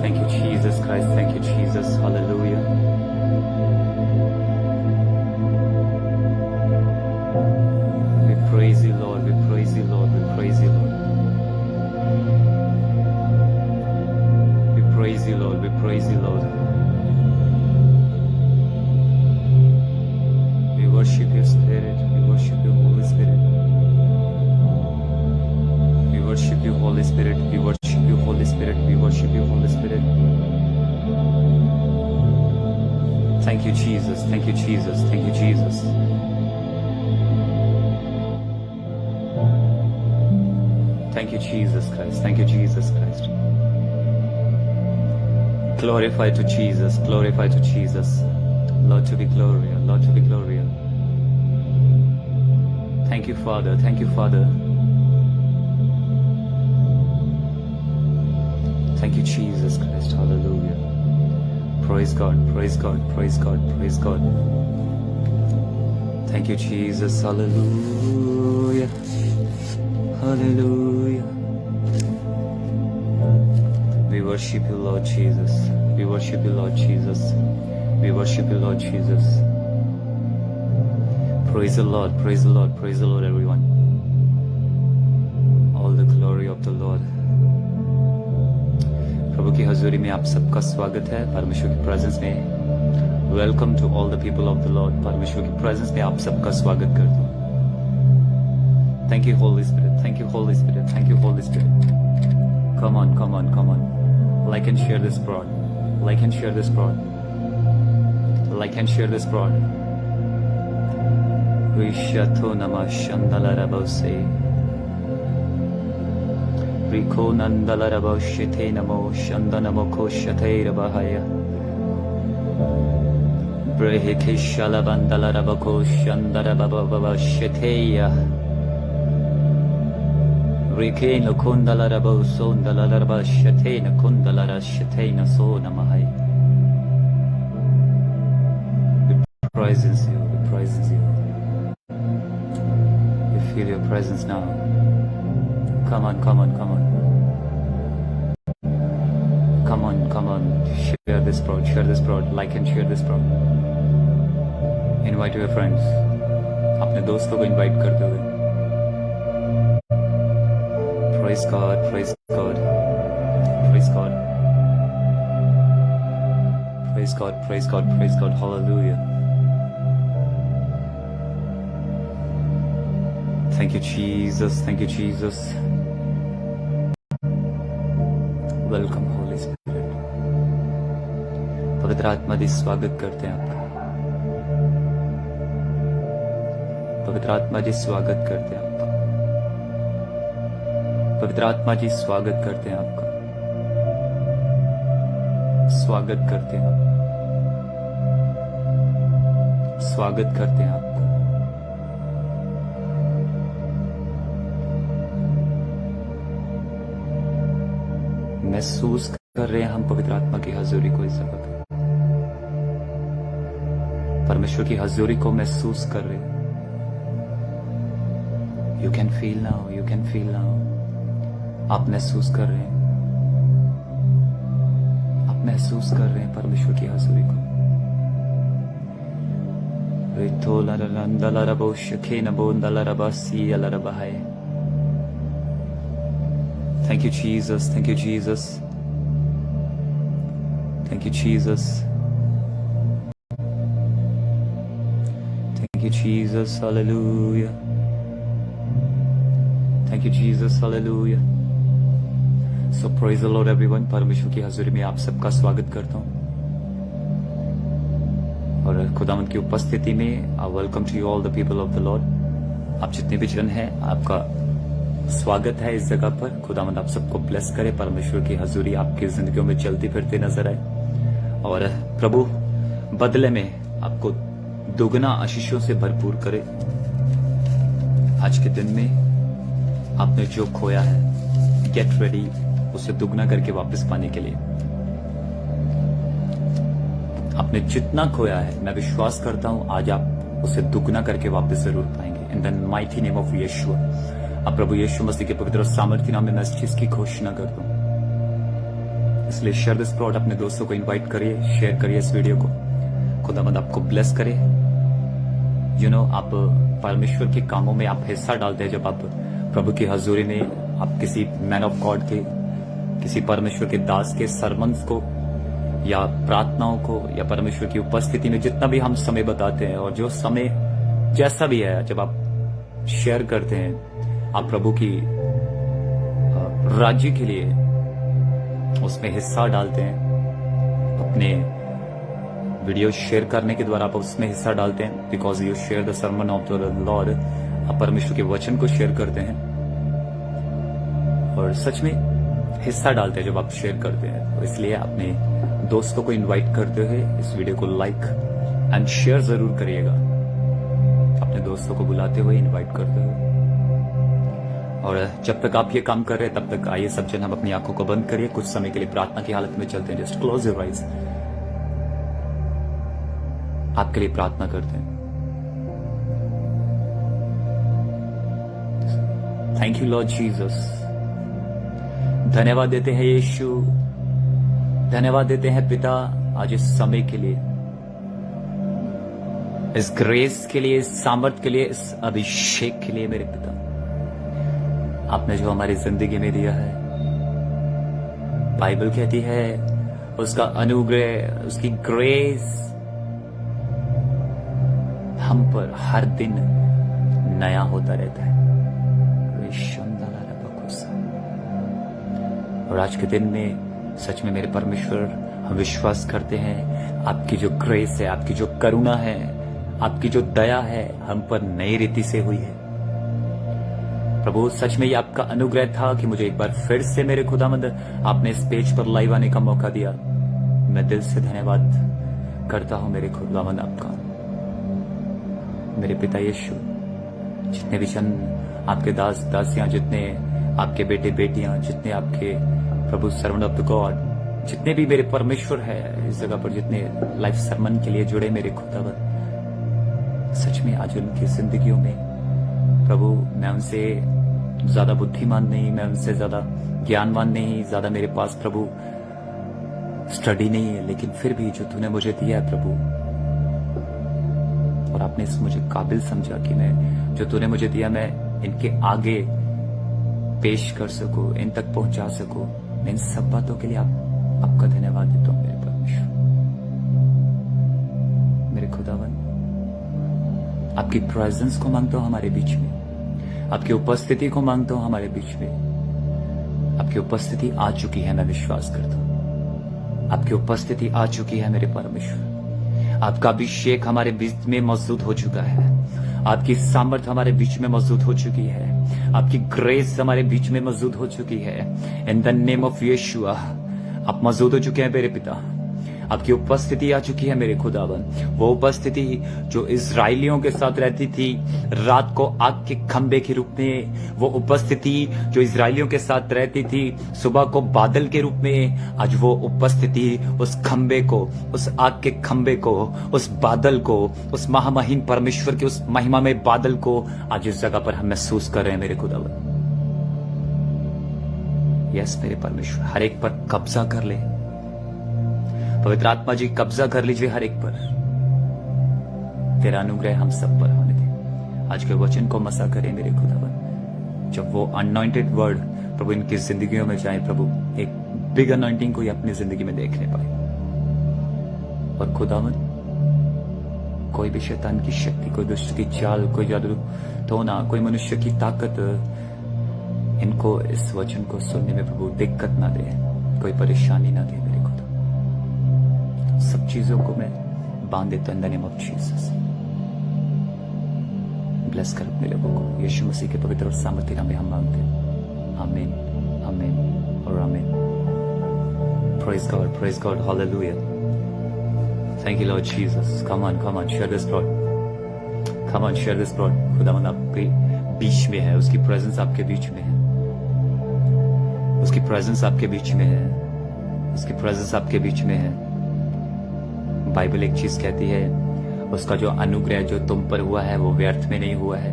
Thank you, Jesus Christ. Thank you, Jesus. Hallelujah. We praise you, Lord. We praise you, Lord. We praise you, Lord. We praise you, Lord. We praise you, Lord. We worship your Spirit. We worship your Holy Spirit. We worship you, Holy Spirit. We worship you, Holy Spirit. We worship you, Holy Spirit. Thank you, Jesus. Thank you, Jesus. Thank you, Jesus. Thank you, Jesus Christ. Thank you, Jesus Christ. Glorify to Jesus. Glorify to Jesus. Lord to be glory. Lord to be glory. Thank you, Father. Thank you, Father. Thank you, Jesus Christ. Hallelujah. Praise God. Praise God. Praise God. Praise God. Thank you, Jesus. Hallelujah. Hallelujah. We worship you, Lord Jesus. We worship you, Lord Jesus. We worship you, Lord Jesus. Praise the Lord. Praise the Lord. Praise the Lord, everyone. All the glory of the Lord. प्रभु की हजूरी में आप सबका स्वागत है परमेश्वर की presence में. Welcome to all the people of the lord. परमेश्वर की प्रेजेंस में आप सबका स्वागत करता हूँ. Thank you holy spirit. Thank you holy spirit. Thank you holy spirit. Come on, come on, come on. Like and share this broad. Like and share this broad. Like and share this broad. विश्यतो नमः शंदलरबसे. Riko nandalarabo shite namo shandanamo koshateirabahaya. Brehike shalabandalarabako shandarababa shiteya. Rike no kundalarabo sondalaraba shite na kundalara shite na so namahai. We praise you, we praise you. We feel your presence now. Come on, come on, come on. Come on, come on. Share this broad, share this broad. Like and share this broad. Invite your friends. अपने दोस्तों को invite करते हुए. Praise God, praise God. Praise God. Praise God, praise God, praise God. Hallelujah. Thank you, Jesus. Thank you, Jesus. Welcome Holi spirit. पवित्र आत्मा जी स्वागत करते हैं आपका. पवित्र आत्मा जी स्वागत करते हैं आपका. पवित्र आत्मा जी स्वागत करते हैं आपका. स्वागत करते हैं. स्वागत करते हैं आपका. महसूस कर रहे हैं हम पवित्र आत्मा की हजूरी को. इस वक्त परमेश्वर की हजूरी को महसूस कर रहे हैं. You can feel now, you can feel now. आप महसूस कर रहे हैं. आप महसूस कर रहे हैं परमेश्वर की हजूरी को. Thank you, Jesus. Thank you, Jesus. Thank you, Jesus. Thank you, Jesus. Hallelujah. Thank you, Jesus. Hallelujah. So praise the Lord, everyone. परमेश्वर की हजूरी में आप सबका स्वागत करता हूँ. और खुदावंद की उपस्थिति में I welcome to you all the people of the Lord. आप जितने भी जन हैं, आपका स्वागत है इस जगह पर. खुदावंद आप सबको ब्लेस करे. परमेश्वर की हजूरी आपकी जिंदगियों में चलती फिरती नजर आए और प्रभु बदले में आपको दुगना आशीषों से भरपूर करे. आज के दिन में आपने जो खोया है, गेट रेडी उसे दुगना करके वापस पाने के लिए. आपने जितना खोया है, मैं विश्वास करता हूं आज आप उसे दुगना करके वापस जरूर पाएंगे. In the mighty name of Yeshu. अब प्रभु यीशु मसीह के पवित्र और सामर्थ्य नाम में मैं इस चीज की घोषणा करता हूं. इसलिए शेयर दिस प्लॉट, अपने दोस्तों को इनवाइट करिए, शेयर करिए इस वीडियो को। खुदावंद आपको ब्लेस करे। आप परमेश्वर के कामों में आप हिस्सा डालते हैं। जब आप प्रभु की हजूरी में आप किसी मैन ऑफ गॉड के, किसी परमेश्वर के दास के सरमन्स को या प्रार्थनाओं को या परमेश्वर की उपस्थिति में जितना भी हम समय बताते हैं, और जो समय जैसा भी है, जब आप शेयर करते हैं, आप प्रभु की राज्य के लिए उसमें हिस्सा डालते हैं। अपने वीडियो शेयर करने के द्वारा आप उसमें हिस्सा डालते हैं, because you share the sermon of the Lord. आप परमेश्वर के वचन को शेयर करते हैं और सच में हिस्सा डालते हैं जब आप शेयर करते हैं। तो इसलिए अपने दोस्तों को इनवाइट करते हुए इस वीडियो को लाइक एंड शेयर जरूर करिएगा, अपने दोस्तों को बुलाते हुए, इनवाइट करते हुए। और जब तक आप ये काम कर रहे हैं, तब तक आइए सब जन हम अपनी आंखों को बंद करिए, कुछ समय के लिए प्रार्थना की हालत में चलते हैं। जस्ट क्लोज योर आइज, आपके लिए प्रार्थना करते हैं। Thank you lord Jesus. धन्यवाद देते हैं यीशु, धन्यवाद देते हैं पिता आज इस समय के लिए, इस ग्रेस के लिए, इस सामर्थ के लिए, इस अभिषेक के लिए। मेरे पिता, आपने जो हमारी जिंदगी में दिया है, बाइबल कहती है उसका अनुग्रह, उसकी ग्रेस हम पर हर दिन नया होता रहता है। और आज के दिन में सच में मेरे परमेश्वर, हम विश्वास करते हैं आपकी जो ग्रेस है, आपकी जो करुणा है, आपकी जो दया है हम पर नई रीति से हुई है। प्रभु, सच में ये आपका अनुग्रह था कि मुझे एक बार फिर से मेरे खुदावंद आपने इस पेज पर लाइव आने का मौका दिया। मैं दिल से धन्यवाद करता हूं मेरे खुदावंद आपका। मेरे पिता यीशु, जितने भी जन आपके दास दासियां, जितने आपके बेटे बेटियां, जितने आपके प्रभु सर्वेंट ऑफ द गॉड, जितने भी मेरे परमेश्वर है इस जगह पर, जितने लाइफ सरमन के लिए जुड़े मेरे खुदावंद, सच में आज उनकी जिंदगियों में प्रभु, मैं उनसे ज्यादा बुद्धिमान नहीं, मैं उनसे ज्यादा ज्ञानवान नहीं, ज्यादा मेरे पास प्रभु स्टडी नहीं है, लेकिन फिर भी जो तूने मुझे दिया है प्रभु, और आपने इस मुझे काबिल समझा कि मैं जो तूने मुझे दिया मैं इनके आगे पेश कर सकूं, इन तक पहुंचा सकूं। मैं इन सब बातों के लिए आपका धन्यवाद देता हूं मेरे परमेश्वर, मेरे खुदावन। आपकी प्रेजेंस को मांगता हूं हमारे बीच में, आपकी उपस्थिति को मांगता हूं हमारे बीच में। आपकी उपस्थिति आ चुकी है, मैं विश्वास करता हूं आपकी उपस्थिति आ चुकी है मेरे परमेश्वर। आपका अभिषेक हमारे बीच में मौजूद हो चुका है, आपकी सामर्थ हमारे बीच में मौजूद हो चुकी है, आपकी ग्रेस हमारे बीच में मौजूद हो चुकी है। इन द नेम ऑफ यीशुआ आप मौजूद हो चुके हैं मेरे पिता। आपकी उपस्थिति आ चुकी है मेरे खुदावन। वो उपस्थिति जो इजराइलियों के साथ रहती थी रात को आग के खंबे के रूप में, वो उपस्थिति जो इजराइलियों के साथ रहती थी सुबह को बादल के रूप में, आज वो उपस्थिति उस खंबे को, उस आग के खंबे को, उस बादल को, उस महामहिम परमेश्वर के उस महिमा में बादल को आज इस जगह पर हम महसूस कर रहे हैं मेरे खुदावन। यस मेरे परमेश्वर, हर एक पर कब्जा कर ले। पवित्र आत्मा जी कब्जा कर लीजिए हर एक पर। तेरा अनुग्रह हम सब पर होने दे। आज के वचन को मसा करे मेरे खुदावन। जब वो अनॉइंटेड वर्ड प्रभु इनकी जिंदगियों में जाए प्रभु, एक बिग अनॉइंटिंग को अपनी जिंदगी में देखने पाए। और खुदावन, कोई भी शैतान की शक्ति, कोई दुष्ट की चाल, कोई जादू टोना, कोई मनुष्य की ताकत इनको इस वचन को सुनने में प्रभु दिक्कत ना दे, कोई परेशानी ना दे मेरे खुदा। सब चीजों को मैं बांध देता हूं इन the name of Jesus. Bless कर अपने लोगों को यीशु मसीह के पवित्र और सामर्थ्य नाम में हम मांगते हैं। आमीन, आमीन और आमीन। Praise God, hallelujah. Thank you lord Jesus. Come on, share this plot. खुदावंद आपके बीच में है, उसकी प्रेजेंस आपके बीच में है, उसकी प्रेजेंस आपके बीच में है, उसकी प्रेजेंस आपके बीच में है। बाइबल एक चीज कहती है, उसका जो अनुग्रह जो तुम पर हुआ है वो व्यर्थ में नहीं हुआ है।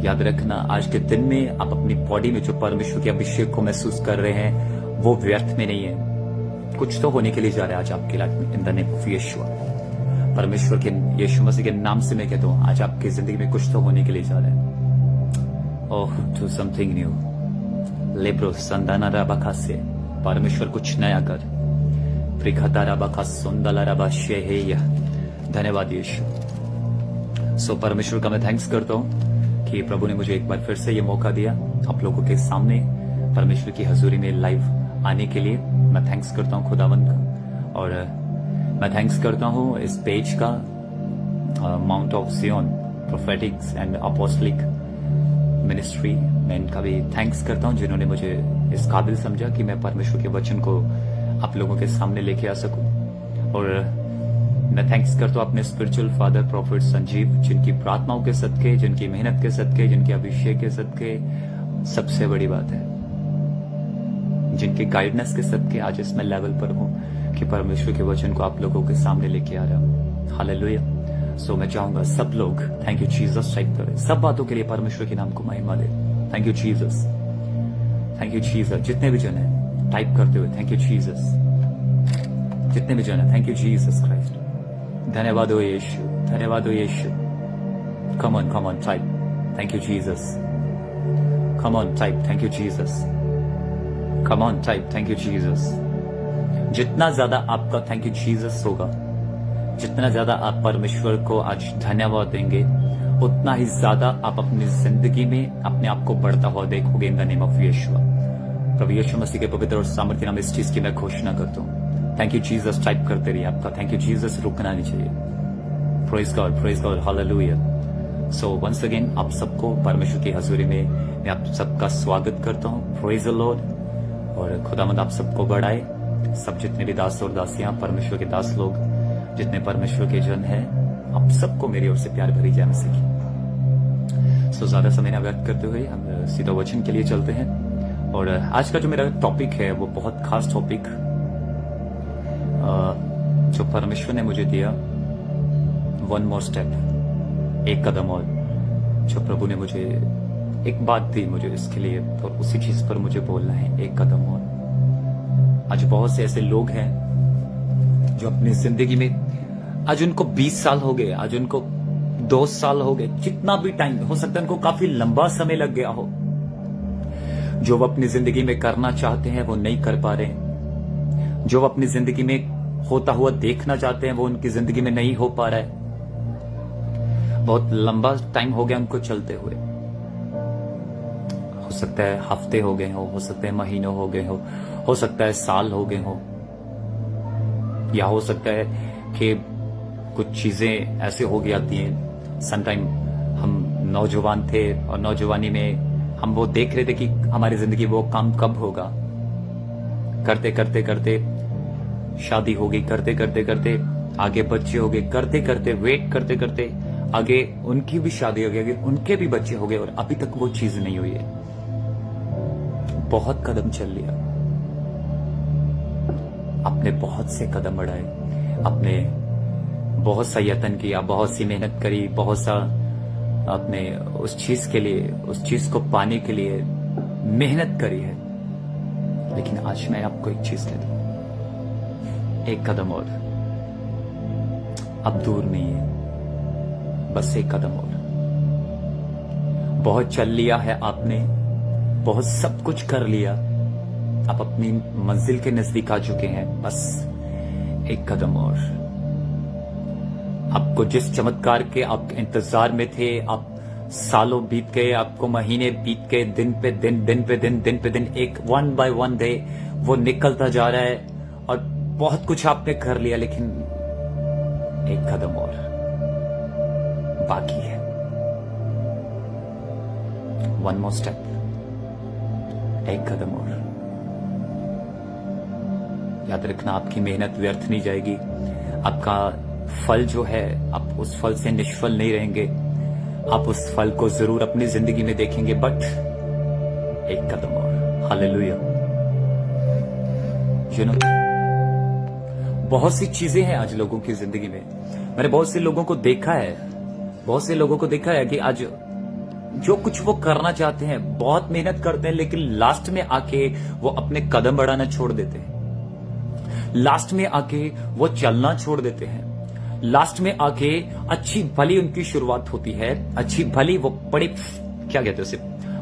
याद रखना, आज के दिन में आप अपनी बॉडी में जो परमेश्वर के अभिषेक को महसूस कर रहे हैं वो व्यर्थ में नहीं है। कुछ तो होने के लिए जा रहा है आज आपकी लाइफ में, इन द नेम ऑफ यीशु। परमेश्वर के यीशु मसीह के नाम से मैं कहता हूं आज आपकी जिंदगी में कुछ तो होने के लिए जा रहा है। ओह, टू समथिंग न्यू लेब्रो संदाना राबा से परमेश्वर कुछ नया कर। प्रिखता राबा का सुंदला राबा शेहेय। धन्यवाद यीशु। सो परमेश्वर का मैं थैंक्स करता हूं कि प्रभु ने मुझे एक बार फिर से ये मौका दिया आप लोगों के सामने परमेश्वर की हजूरी में लाइव आने के लिए। मैं थैंक्स करता हूं खुदावंद का, और मैं थैंक्स करता हूं इस पेज का, माउंट ऑफ सियोन प्रोफेटिक्स एंड अपोस्टलिक मिनिस्ट्री। मैं इनका भी थैंक्स करता हूं जिन्होंने मुझे इस काबिल समझा कि मैं परमेश्वर के वचन को आप लोगों के सामने लेके आ सकूं। और मैं थैंक्स करता हूं अपने स्पिरिचुअल फादर प्रॉफिट संजीव, जिनकी प्रार्थनाओं के सदके, जिनकी मेहनत के सदके, जिनके अभिषेक के सदके, सबसे बड़ी बात है जिनके गाइडेंस के सदके आज इस मैं लेवल पर हूं कि परमेश्वर के वचन को आप लोगों के सामने लेके आ रहा हूं। हालेलुया। सो मैं चाहूंगा सब लोग थैंक यू जीसस टाइप करें, सब बातों के लिए परमेश्वर के नाम को महिमा दे। Thank you Jesus, thank you Jesus. जितने भी जन है टाइप करते हुए थैंक यू जीसस। जितने भी जन है थैंक यू जीसस क्राइस्ट। धन्यवाद हो यीशु, धन्यवाद हो Yeshu. Come on type thank you Jesus. Come on type thank you Jesus. Come on type thank you Jesus. जितना ज्यादा आपका थैंक यू जीसस होगा, जितना ज्यादा आप परमेश्वर को आज धन्यवाद देंगे, उतना ही ज्यादा आप अपनी जिंदगी में अपने आप को बढ़ता हुआ देखोगे इन द नेम ऑफ यीशु। प्रभु यीशु मसीह के पवित्र और सामर्थ्य नाम इस चीज की मैं घोषणा करता हूँ। थैंक यू जीसस टाइप करते रहिए, आपका थैंक यू जीसस रुकना नहीं चाहिए। Praise God, hallelujah. So once again आप सबको परमेश्वर की हजूरी में मैं आप सबका स्वागत करता हूँ। Praise the Lord. और खुदावंद आप सबको बढ़ाए। सब जितने भी दास और दासियां, परमेश्वर के दास लोग, जितने परमेश्वर के जन हैं, आप सबको मेरी ओर से प्यार भरी जय मसीह की। सो ज्यादा समय न व्यर्थ करते हुए हम सीधा वचन के लिए चलते हैं। और आज का जो मेरा टॉपिक है वो बहुत खास टॉपिक जो परमेश्वर ने मुझे दिया, वन मोर स्टेप, एक कदम और, जो प्रभु ने मुझे एक बात दी मुझे इसके लिए, और उसी चीज पर मुझे बोलना है, एक कदम और। आज बहुत से ऐसे लोग हैं जो अपनी जिंदगी में, आज उनको 20 साल हो गए, आज उनको 2 साल हो गए, जितना भी टाइम हो सकता है, उनको काफी लंबा समय लग गया हो, जो वो अपनी जिंदगी में करना चाहते हैं वो नहीं कर पा रहे, जो वो अपनी जिंदगी में होता हुआ देखना चाहते हैं वो उनकी जिंदगी में नहीं हो पा रहा है। बहुत लंबा टाइम हो गया उनको चलते हुए, हो सकता है हफ्ते हो गए हो सकता है महीनों हो गए हो सकता है साल हो गए हो, या हो सकता है कि कुछ चीजें ऐसे हो जाती हैं। समटाइम हम नौजवान थे और नौजवानी में हम वो देख रहे थे कि हमारी जिंदगी वो काम कब होगा, करते करते करते शादी हो गई, करते करते करते आगे बच्चे हो गए, करते करते वेट करते करते आगे उनकी भी शादी हो गई, उनके भी बच्चे हो गए, और अभी तक वो चीज नहीं हुई है। बहुत कदम चल लिया, आपने बहुत से कदम बढ़ाए, आपने बहुत सा यत्न किया, बहुत सी मेहनत करी, बहुत सा आपने उस चीज के लिए, उस चीज को पाने के लिए मेहनत करी है। लेकिन आज मैं आपको एक चीज कहता हूं, एक कदम और, अब दूर नहीं है, बस एक कदम और। बहुत चल लिया है आपने, बहुत सब कुछ कर लिया, आप अपनी मंजिल के नजदीक आ चुके हैं, बस एक कदम और। आपको जिस चमत्कार के आप इंतजार में थे, आप सालों बीत गए, आपको महीने बीत गए, दिन पे दिन, दिन पे दिन, दिन पे दिन, एक वन बाय वन डे वो निकलता जा रहा है, और बहुत कुछ आपने कर लिया, लेकिन एक कदम और बाकी है। वन मोर स्टेप, एक कदम और। याद रखना, आपकी मेहनत व्यर्थ नहीं जाएगी, आपका फल जो है, आप उस फल से निष्फल नहीं रहेंगे, आप उस फल को जरूर अपनी जिंदगी में देखेंगे, बट एक कदम और। हालेलुया। यू नो, बहुत सी चीजें हैं आज लोगों की जिंदगी में। मैंने बहुत से लोगों को देखा है, बहुत से लोगों को देखा है कि आज जो कुछ वो करना चाहते हैं, बहुत मेहनत करते हैं, लेकिन लास्ट में आके वो अपने कदम बढ़ाना छोड़ देते हैं। लास्ट में आके वो चलना छोड़ देते हैं। लास्ट में आके अच्छी भली उनकी शुरुआत होती है, अच्छी भली वो बड़े, क्या कहते हैं उसे,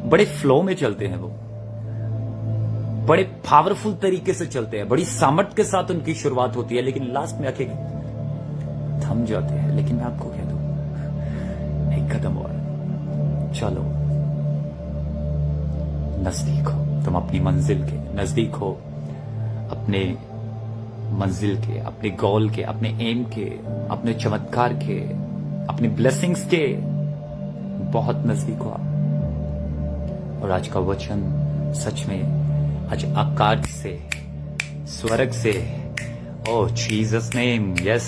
बड़े फ्लो में चलते हैं, वो बड़े पावरफुल तरीके से चलते हैं, बड़ी सामर्थ के साथ उनकी शुरुआत होती है, लेकिन लास्ट में आके थम जाते हैं। लेकिन मैं आपको कह दूं, एक कदम और चलो, नजदीक हो, तुम अपनी मंजिल के नजदीक हो, अपने मंजिल के, अपने गोल के, अपने एम के, अपने चमत्कार के, अपनी ब्लेसिंग्स के बहुत नजदीक हो आप। और आज का वचन सच में आज आकाश से, स्वर्ग से, ओ जीसस नेम, यस,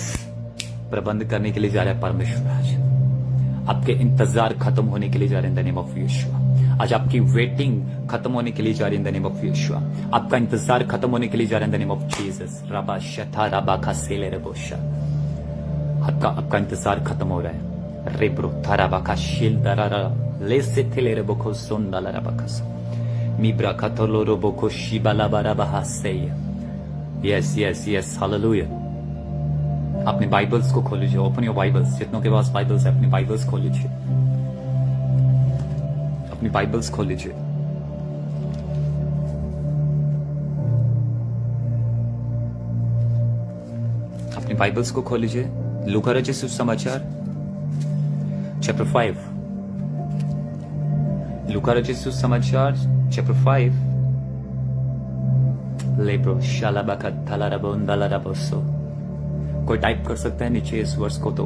प्रबंध करने के लिए जा रहा है परमेश्वर। आज आपके इंतजार खत्म होने के लिए जा रहे हैं इन द नेम ऑफ यीशु। आज आपकी वेटिंग खत्म होने के लिए जा रही है इन द नेम ऑफ यीशु। आपका इंतजार खत्म होने के लिए जा रहा है इन द नेम ऑफ जीसस। रबा शथा रबा खा सेले रबोशा, आपका इंतजार खत्म हो रहा है। रेब्रो थाराबा का शील दरारा ले से थेले रबोखो सोन डाला रबा खस मीब्रा खतोलो रबोखो शिबाला बाराबा हासेया। Yes yes yes, hallelujah. अपने बाइबल्स को खोल लीजिए, ओपन योर बाइबल्स। जितनों के पास बाइबल्स है, अपनी बाइबल्स खोल लीजिए, अपनी बाइबल्स खोल लीजिए। अपनी बाइबल्स को खोल लीजिए। लूका रचित सुसमाचार चैप्टर 5, लूका रचित सुसमाचार चैप्टर 5। लेब्रो शालाबाका थालाराबोंदालाराबोसो। कोई टाइप कर सकता है नीचे इस वर्ष को तो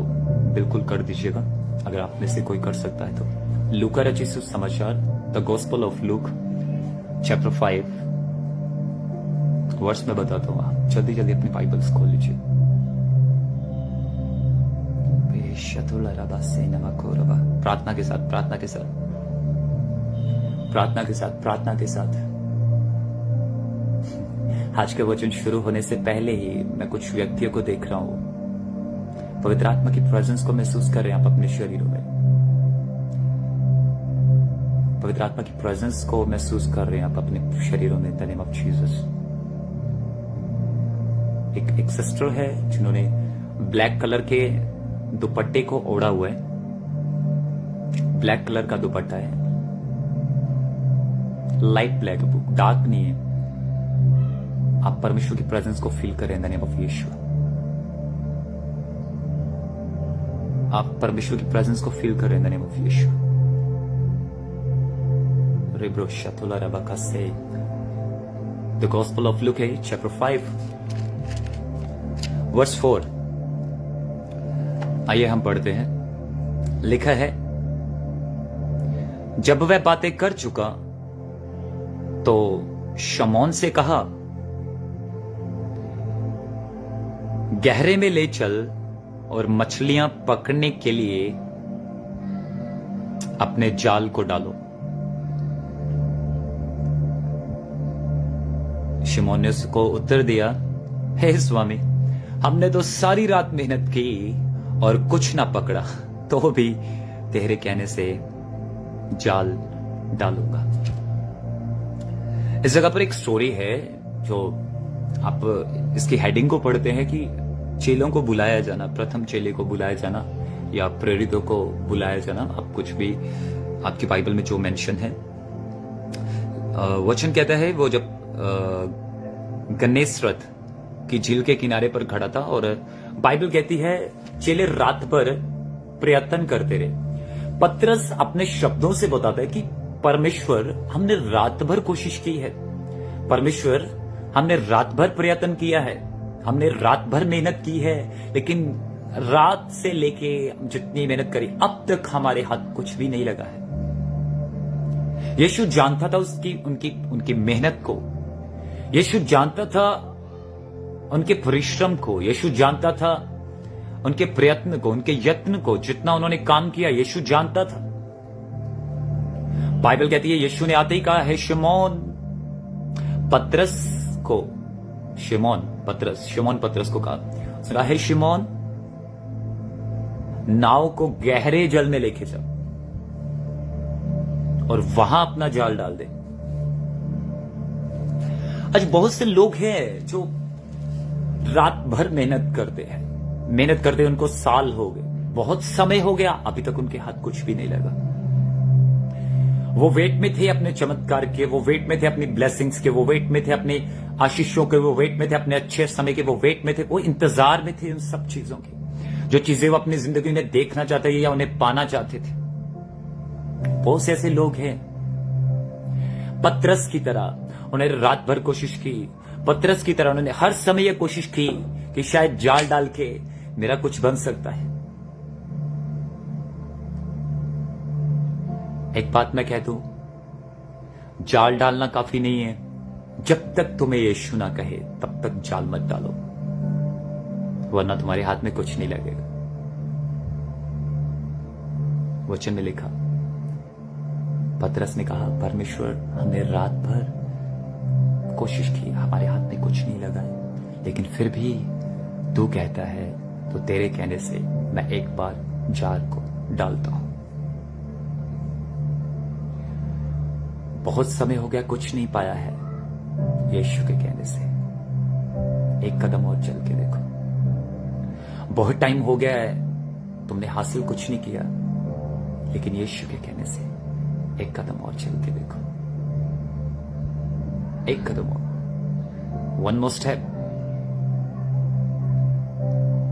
बिल्कुल कर दीजिएगा, अगर आप में से कोई कर सकता है तो। लूका रचित सुसमाचार, the gospel of Luke chapter 5, वर्ष में बताता हूं। आप जल्दी जल्दी अपनी बाइबल्स खोल लीजिए। प्रार्थना के साथ, प्रार्थना के साथ, प्रार्थना के साथ, प्रार्थना के साथ। आज के वचन शुरू होने से पहले ही मैं कुछ व्यक्तियों को देख रहा हूं, पवित्र आत्मा की प्रेजेंस को महसूस कर रहे हैं आप अपने शरीरों में। पवित्र आत्मा की प्रेजेंस को महसूस कर रहे हैं आप अपने शरीरों में, इन द नेम ऑफ जीसस। एक सिस्टर है जिन्होंने ब्लैक कलर के दुपट्टे को ओढ़ा हुआ है, ब्लैक कलर का दुपट्टा है, लाइट ब्लैक, डार्क नहीं है। आप परमेश्वर की प्रेजेंस को फील करें in the name of Yeshu. आप परमेश्वर की प्रेजेंस को फील करें in the name of Yeshu. रिब्रो शतुला रबा से the gospel of Luke chapter 5 verse 4। आइए हम पढ़ते हैं। लिखा है, जब वह बातें कर चुका तो शमौन से कहा, गहरे में ले चल और मछलियां पकड़ने के लिए अपने जाल को डालो। शिमोन ने उसको उत्तर दिया, हे स्वामी, हमने तो सारी रात मेहनत की और कुछ ना पकड़ा, तो भी तेरे कहने से जाल डालूंगा। इस जगह पर एक स्टोरी है, जो आप इसकी हेडिंग को पढ़ते हैं कि चेलों को बुलाया जाना, प्रथम चेले को बुलाया जाना या प्रेरितों को बुलाया जाना, आप कुछ भी आपकी बाइबल में जो मेंशन है। वचन कहता है, वो जब गन्नेसरत की झील के किनारे पर खड़ा था, और बाइबल कहती है चेले रात भर प्रयत्न करते रहे। पतरस अपने शब्दों से बताता है कि परमेश्वर, हमने रात भर कोशिश की है, परमेश्वर हमने रात भर प्रयत्न किया है, हमने रात भर मेहनत की है, लेकिन रात से लेके जितनी मेहनत करी अब तक हमारे हाथ कुछ भी नहीं लगा है। यीशु जानता था उनकी मेहनत को, यीशु जानता था उनके परिश्रम को, यीशु जानता था उनके प्रयत्न को, उनके यत्न को, जितना उन्होंने काम किया यीशु जानता था। बाइबल कहती है यीशु ने आते ही कहा, है शिमोन पतरस को, शिमोन पतरस को कहा, उसने कहा, हे शिमोन, नाव को गहरे जल में लेके जाओ। और वहां अपना जाल डाल दे। आज बहुत से लोग हैं जो रात भर मेहनत करते हैं, उनको साल हो गए, बहुत समय हो गया, अभी तक उनके हाथ कुछ भी नहीं लगा। वो वेट में थे अपने चमत्कार के, वो वेट में थे अपनी ब्लेसिंग्स के, वो वेट में थे अपने आशीषों के, वो वेट में थे अपने अच्छे समय के, वो वेट में थे, वो इंतजार में थे उन सब चीजों की, जो चीजें वो अपनी जिंदगी में देखना चाहते थे या उन्हें पाना चाहते थे। बहुत से ऐसे लोग हैं पतरस की तरह, उन्होंने रात भर कोशिश की, पतरस की तरह उन्होंने हर समय यह कोशिश की कि शायद जाल डाल के मेरा कुछ बन सकता है। एक बात मैं कह दूं, जाल डालना काफी नहीं है। जब तक तुम्हें यीशु ना कहे तब तक जाल मत डालो, वरना तुम्हारे हाथ में कुछ नहीं लगेगा। वचन में लिखा, पतरस ने कहा, परमेश्वर हमने रात भर कोशिश की, हमारे हाथ में कुछ नहीं लगा है, लेकिन फिर भी तू कहता है तो तेरे कहने से मैं एक बार जाल को डालता हूं। बहुत समय हो गया, कुछ नहीं पाया है, यीशु के कहने से एक कदम और चल के देखो। बहुत टाइम हो गया है, तुमने हासिल कुछ नहीं किया, लेकिन यीशु के कहने से एक कदम और चल के देखो, एक कदम और, one more step,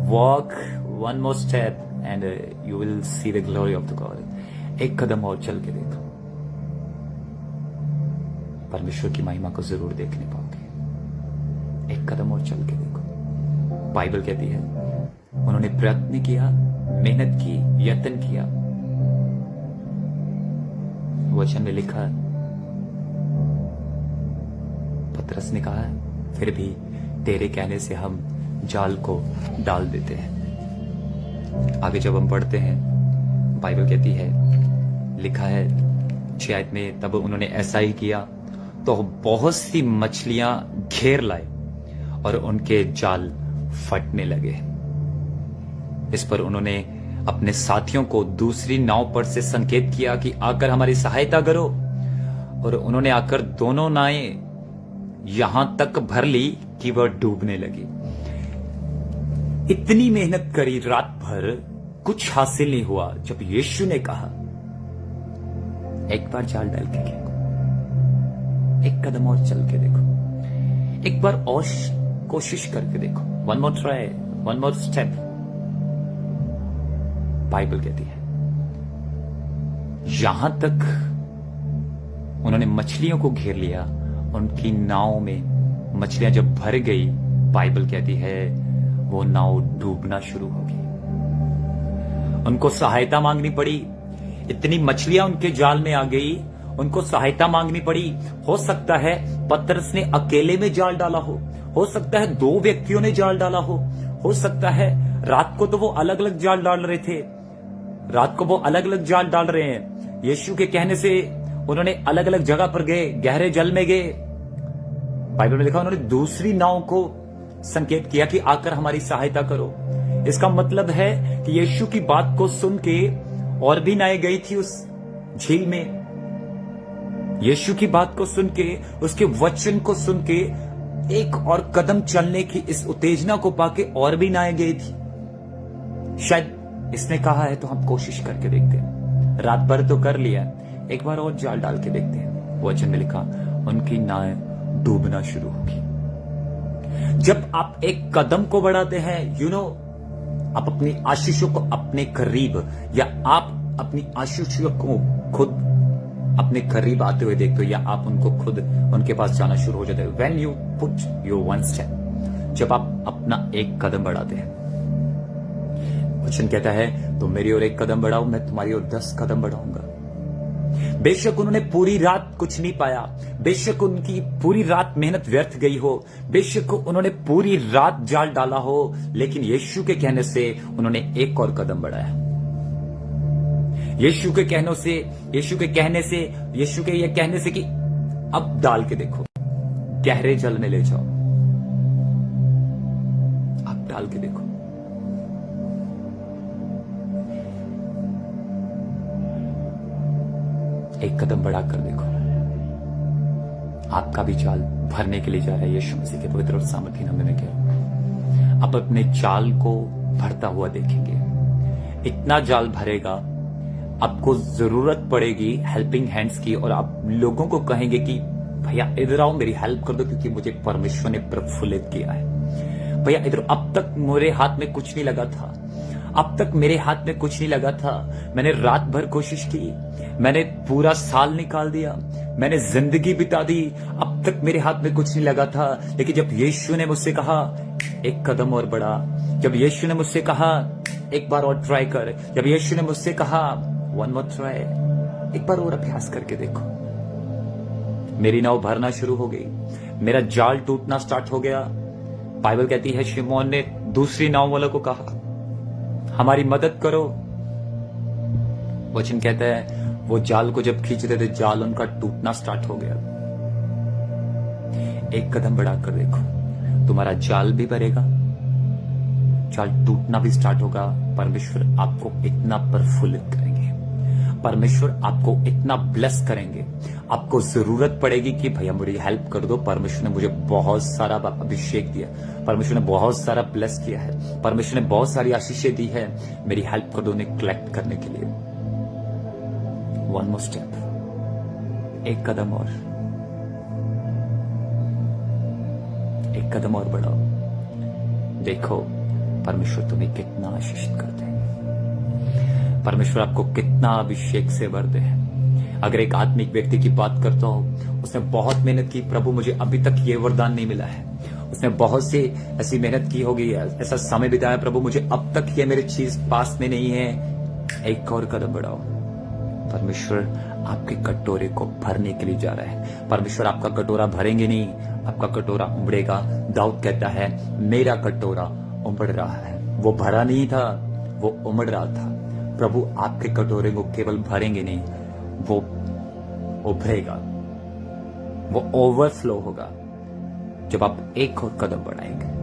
walk one more step and you will see the glory of the God. एक कदम और चल के देखो, परमेश्वर की महिमा को जरूर देखने पाओगे। एक कदम और चल के देखो। बाइबल कहती है उन्होंने प्रयत्न किया, मेहनत की, यत्न किया। वचन में लिखा, पतरस ने कहा, फिर भी तेरे कहने से हम जाल को डाल देते हैं। आगे जब हम पढ़ते हैं, बाइबल कहती है, लिखा है 6 आयत में, तब उन्होंने ऐसा ही किया तो बहुत सी मछलियां घेर लाए और उनके जाल फटने लगे। इस पर उन्होंने अपने साथियों को दूसरी नाव पर से संकेत किया कि आकर हमारी सहायता करो, और उन्होंने आकर दोनों नावें यहां तक भर ली कि वह डूबने लगी। इतनी मेहनत करी रात भर, कुछ हासिल नहीं हुआ। जब यीशु ने कहा एक बार जाल डाल के देखो, एक कदम और चल के देखो, एक बार और कोशिश करके देखो, one more try, one more step. Bible कहती है यहां तक उन्होंने मछलियों को घेर लिया, उनकी नाव में मछलियां जब भर गई, बाइबल कहती है वो नाव डूबना शुरू हो गई। उनको सहायता मांगनी पड़ी, इतनी मछलियां उनके जाल में आ गई, उनको सहायता मांगनी पड़ी। हो सकता है पतरस ने अकेले में जाल डाला हो सकता है 2 व्यक्तियों ने जाल डाला हो सकता है रात को तो वो अलग अलग जाल डाल रहे थे, रात को वो अलग अलग जाल डाल रहे हैं। यीशु के कहने से उन्होंने अलग अलग जगह पर गए, गहरे जल में गए। बाइबल में लिखा उन्होंने दूसरी नाव को संकेत किया कि आकर हमारी सहायता करो। इसका मतलब है कि यीशु की बात को सुन के और भी नावें गई थी उस झील में। यीशु की बात को सुन के, उसके वचन को सुन के, एक और कदम चलने की इस उत्तेजना को पाके और भी नावें गई थी। शायद इसने कहा है तो हम कोशिश करके देखते हैं, रात भर तो कर लिया, एक बार और जाल डाल के देखते हैं। वचन में लिखा उनकी नावें डूबना शुरू होगी। जब आप एक कदम को बढ़ाते हैं, आप अपनी आशीषों को अपने करीब, या आप अपनी आशीषों को खुद अपने करीब आते हुए देखते हो, या आप उनको खुद उनके पास जाना शुरू हो जाते हो। When you put your one step, जब आप अपना एक कदम बढ़ाते हैं, वचन कहता है तुम मेरी ओर एक कदम बढ़ाओ, मैं तुम्हारी ओर 10 कदम बढ़ाऊंगा। बेशक उन्होंने पूरी रात कुछ नहीं पाया, बेशक उनकी पूरी रात मेहनत व्यर्थ गई हो, बेशक उन्होंने पूरी रात जाल डाला हो, लेकिन यीशु के कहने से उन्होंने एक और कदम बढ़ाया। यीशु के कहने से ये कहने से कि अब डाल के देखो, गहरे जल में ले जाओ, अब डाल के देखो। एक कदम बढ़ाकर देखो, आपका भी जाल भरने के लिए जा रहा है। यीशु मसीह के पवित्र और सामर्थी नाम में कह रहा हूं, आप अपने जाल को भरता हुआ देखेंगे। इतना जाल भरेगा, आपको जरूरत पड़ेगी हेल्पिंग हैंड्स की, और आप लोगों को कहेंगे कि भैया इधर आओ, मेरी हेल्प कर दो, क्योंकि मुझे परमेश्वर ने प्रफुल्लित किया है। भैया इधर, अब तक मेरे हाथ में कुछ नहीं लगा था, अब तक मेरे हाथ में कुछ नहीं लगा था। मैंने रात भर कोशिश की, मैंने पूरा साल निकाल दिया, मैंने जिंदगी बिता दी, अब तक मेरे हाथ में कुछ नहीं लगा था। लेकिन जब यीशु ने मुझसे कहा एक कदम और बढ़ा, जब यीशु ने मुझसे कहा एक बार और ट्राई कर, जब यीशु ने मुझसे कहा वन मोर ट्राई, एक बार और अभ्यास करके देखो, मेरी नाव भरना शुरू हो गई, मेरा जाल टूटना स्टार्ट हो गया। बाइबल कहती है शिमोन ने दूसरी नाव वालों को कहा हमारी मदद करो। वचन कहता है वो जाल को जब खींच रहे थे, जाल उनका टूटना स्टार्ट हो गया। एक कदम बढ़ाकर देखो, तुम्हारा जाल भी भरेगा, जाल टूटना भी स्टार्ट होगा। परमेश्वर आपको इतना प्रफुल्लित करेंगे, परमेश्वर आपको इतना ब्लेस करेंगे। आपको जरूरत पड़ेगी कि भैया मेरी हेल्प कर दो। परमेश्वर ने मुझे बहुत सारा अभिषेक दिया, परमेश्वर ने बहुत सारा ब्लेस किया है, परमेश्वर ने बहुत सारी आशीषें दी है, मेरी हेल्प कर दो उन्हें कलेक्ट करने के लिए। वन मोर स्टेप, एक कदम और, एक कदम और बढ़ाओ। देखो परमेश्वर तुम्हें कितना आशीषित करते हैं, परमेश्वर आपको कितना अभिषेक से भरते हैं। अगर एक आत्मिक व्यक्ति की बात करता हूं, उसने बहुत मेहनत की, प्रभु मुझे अभी तक ये वरदान नहीं मिला है, उसने बहुत सी ऐसी मेहनत की होगी, ऐसा समय बिताया, प्रभु मुझे अब तक ये मेरी चीज पास में नहीं है। एक और कदम बढ़ाओ, परमेश्वर आपके कटोरे को भरने के लिए जा रहा है। परमेश्वर आपका कटोरा भरेंगे नहीं, आपका कटोरा उमड़ेगा। दाऊद कहता है मेरा कटोरा उमड़ रहा है, वो भरा नहीं था, वो उमड़ रहा था। प्रभु आपके कटोरे को केवल भरेंगे नहीं, वो उभरेगा, वो ओवरफ्लो होगा जब आप एक और कदम बढ़ाएंगे।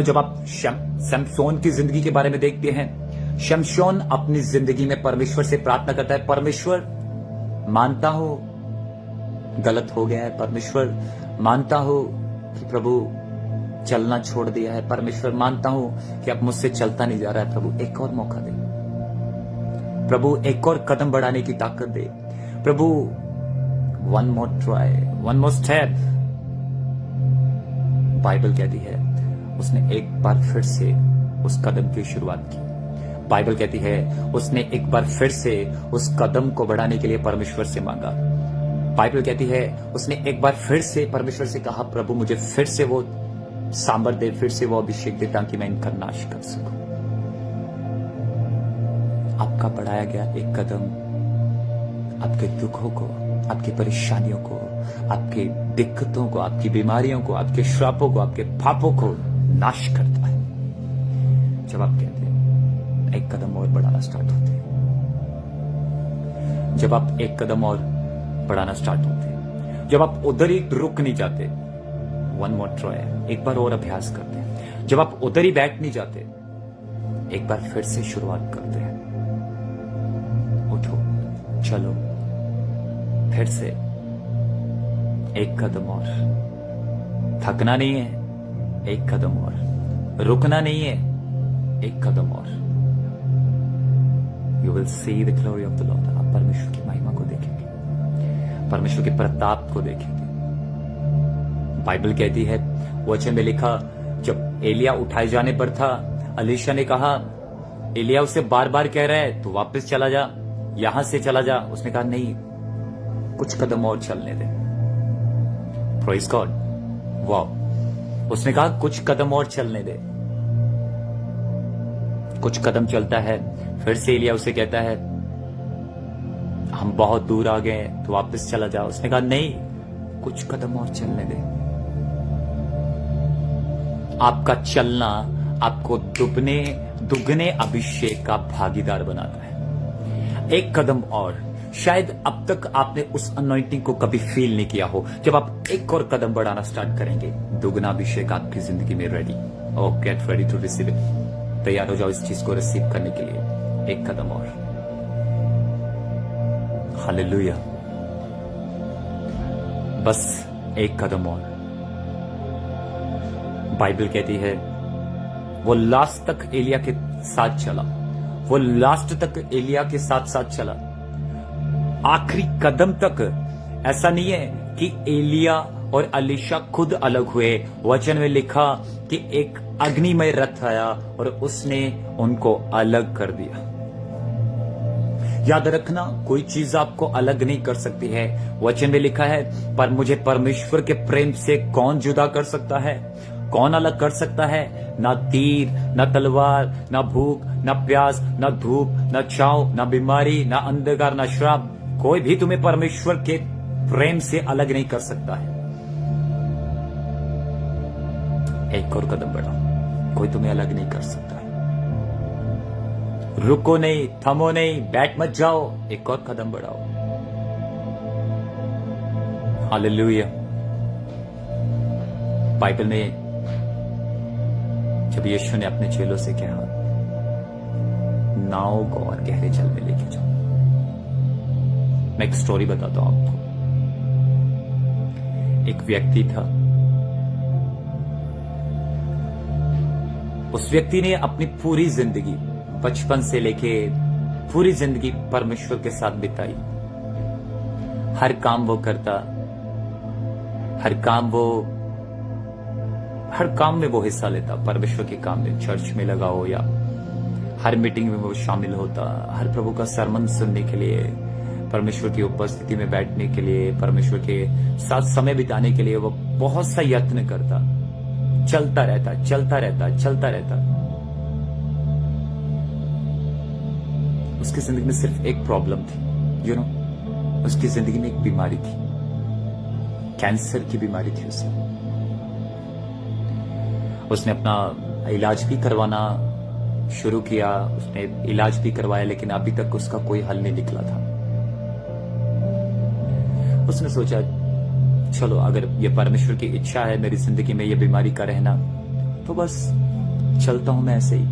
जब आप शमशोन की जिंदगी के बारे में देखते हैं, शमशोन अपनी जिंदगी में परमेश्वर से प्रार्थना करता है, परमेश्वर मानता हो गलत हो गया है, परमेश्वर मानता हो कि प्रभु चलना छोड़ दिया है, परमेश्वर मानता हूं कि अब मुझसे चलता नहीं जा रहा है, प्रभु एक और मौका दे, प्रभु एक और कदम बढ़ाने की ताकत दे, प्रभु one more try, one more step. Bible कहती है उसने एक बार फिर से उस कदम की शुरुआत की। बाइबल कहती है उसने एक बार फिर से उस कदम को बढ़ाने के लिए परमेश्वर से मांगा। बाइबल कहती है उसने एक बार फिर से परमेश्वर से कहा प्रभु मुझे फिर से वो सामर्थ दे, फिर से वो अभिषेक दे, ताकि मैं इनका नाश कर सकूं। आपका बढ़ाया गया एक कदम आपके दुखों को, आपकी परेशानियों को, आपकी दिक्कतों को, आपकी बीमारियों को, आपके श्रापों को, आपके पापों को नाश करता है। जब आप कहते हैं एक कदम और बढ़ाना स्टार्ट होते हैं, जब आप एक कदम और बढ़ाना स्टार्ट होते हैं, जब आप उधर ही रुक नहीं जाते, वन मोर ट्राई, एक बार और अभ्यास करते हैं, जब आप उधर ही बैठ नहीं जाते, एक बार फिर से शुरुआत करते हैं, उठो, चलो, फिर से एक कदम और, थकना नहीं है, एक कदम और, रुकना नहीं है, एक कदम और। You will see the glory of the Lord. आप परमेश्वर की महिमा को देखेंगे, परमेश्वर के प्रताप को देखेंगे। बाइबल कहती है, वचन में लिखा, जब एलिया उठाए जाने पर था, अलीशा ने कहा, एलिया उसे बार बार कह रहा है तू वापस चला जा, यहां से चला जा। उसने कहा नहीं, कुछ कदम और चलने दे। प्रेज़ गॉड, वाह। उसने कहा कुछ कदम और चलने दे। कुछ कदम चलता है, फिर से एलिया उसे कहता है हम बहुत दूर आ गए, तो वापस चला जा। उसने कहा नहीं, कुछ कदम और चलने दे। आपका चलना आपको दुगने अभिषेक का भागीदार बनाता है। एक कदम और, शायद अब तक आपने उस अनॉइंटिंग को कभी फील नहीं किया हो। जब आप एक और कदम बढ़ाना स्टार्ट करेंगे, दुगना अभिषेक आपकी जिंदगी में ready. Oh, get ready to receive it. तैयार हो जाओ इस चीज को रिसीव करने के लिए। एक कदम और, हालेलुया। बस एक कदम और। बाइबल कहती है वो लास्ट तक एलिया के साथ चला, वो लास्ट तक एलिया के साथ साथ चला, आखिरी कदम तक। ऐसा नहीं है कि एलिया और अलीशा खुद अलग हुए। वचन में लिखा कि एक अग्निमय रथ आया और उसने उनको अलग कर दिया। याद रखना, कोई चीज आपको अलग नहीं कर सकती है। वचन में लिखा है, पर मुझे परमेश्वर के प्रेम से कौन जुदा कर सकता है? कौन अलग कर सकता है? ना तीर, ना तलवार, ना भूख, ना प्यास, ना धूप, ना छांव, ना बीमारी, ना अंधकार, ना श्राप। कोई भी तुम्हें परमेश्वर के प्रेम से अलग नहीं कर सकता है। एक और कदम बढ़ाओ, कोई तुम्हें अलग नहीं कर सकता है। रुको नहीं, थमो नहीं, बैठ मत जाओ, एक और कदम बढ़ाओ। हालेलुया। बाइबल में जब यीशु ने अपने चेलों से कहा, नाव को और गहरे जल में लेके जाओ। मैं एक स्टोरी बताता हूं आपको। एक व्यक्ति था, उस व्यक्ति ने अपनी पूरी जिंदगी, बचपन से लेके पूरी जिंदगी परमेश्वर के साथ बिताई। हर काम वो करता, हर काम में वो हिस्सा लेता, परमेश्वर के काम में, चर्च में लगा हो या हर मीटिंग में वो शामिल होता, हर प्रभु का सरमन सुनने के लिए, परमेश्वर की उपस्थिति में बैठने के लिए, परमेश्वर के साथ समय बिताने के लिए वो बहुत सा यत्न करता। चलता रहता। उसकी जिंदगी में सिर्फ एक प्रॉब्लम थी, उसकी जिंदगी में एक बीमारी थी, कैंसर की बीमारी थी उसने अपना इलाज भी करवाना शुरू किया, उसने इलाज भी करवाया, लेकिन अभी तक उसका कोई हल नहीं निकला था। उसने सोचा, चलो अगर ये परमेश्वर की इच्छा है मेरी जिंदगी में ये बीमारी का रहना, तो बस चलता हूं मैं ऐसे ही।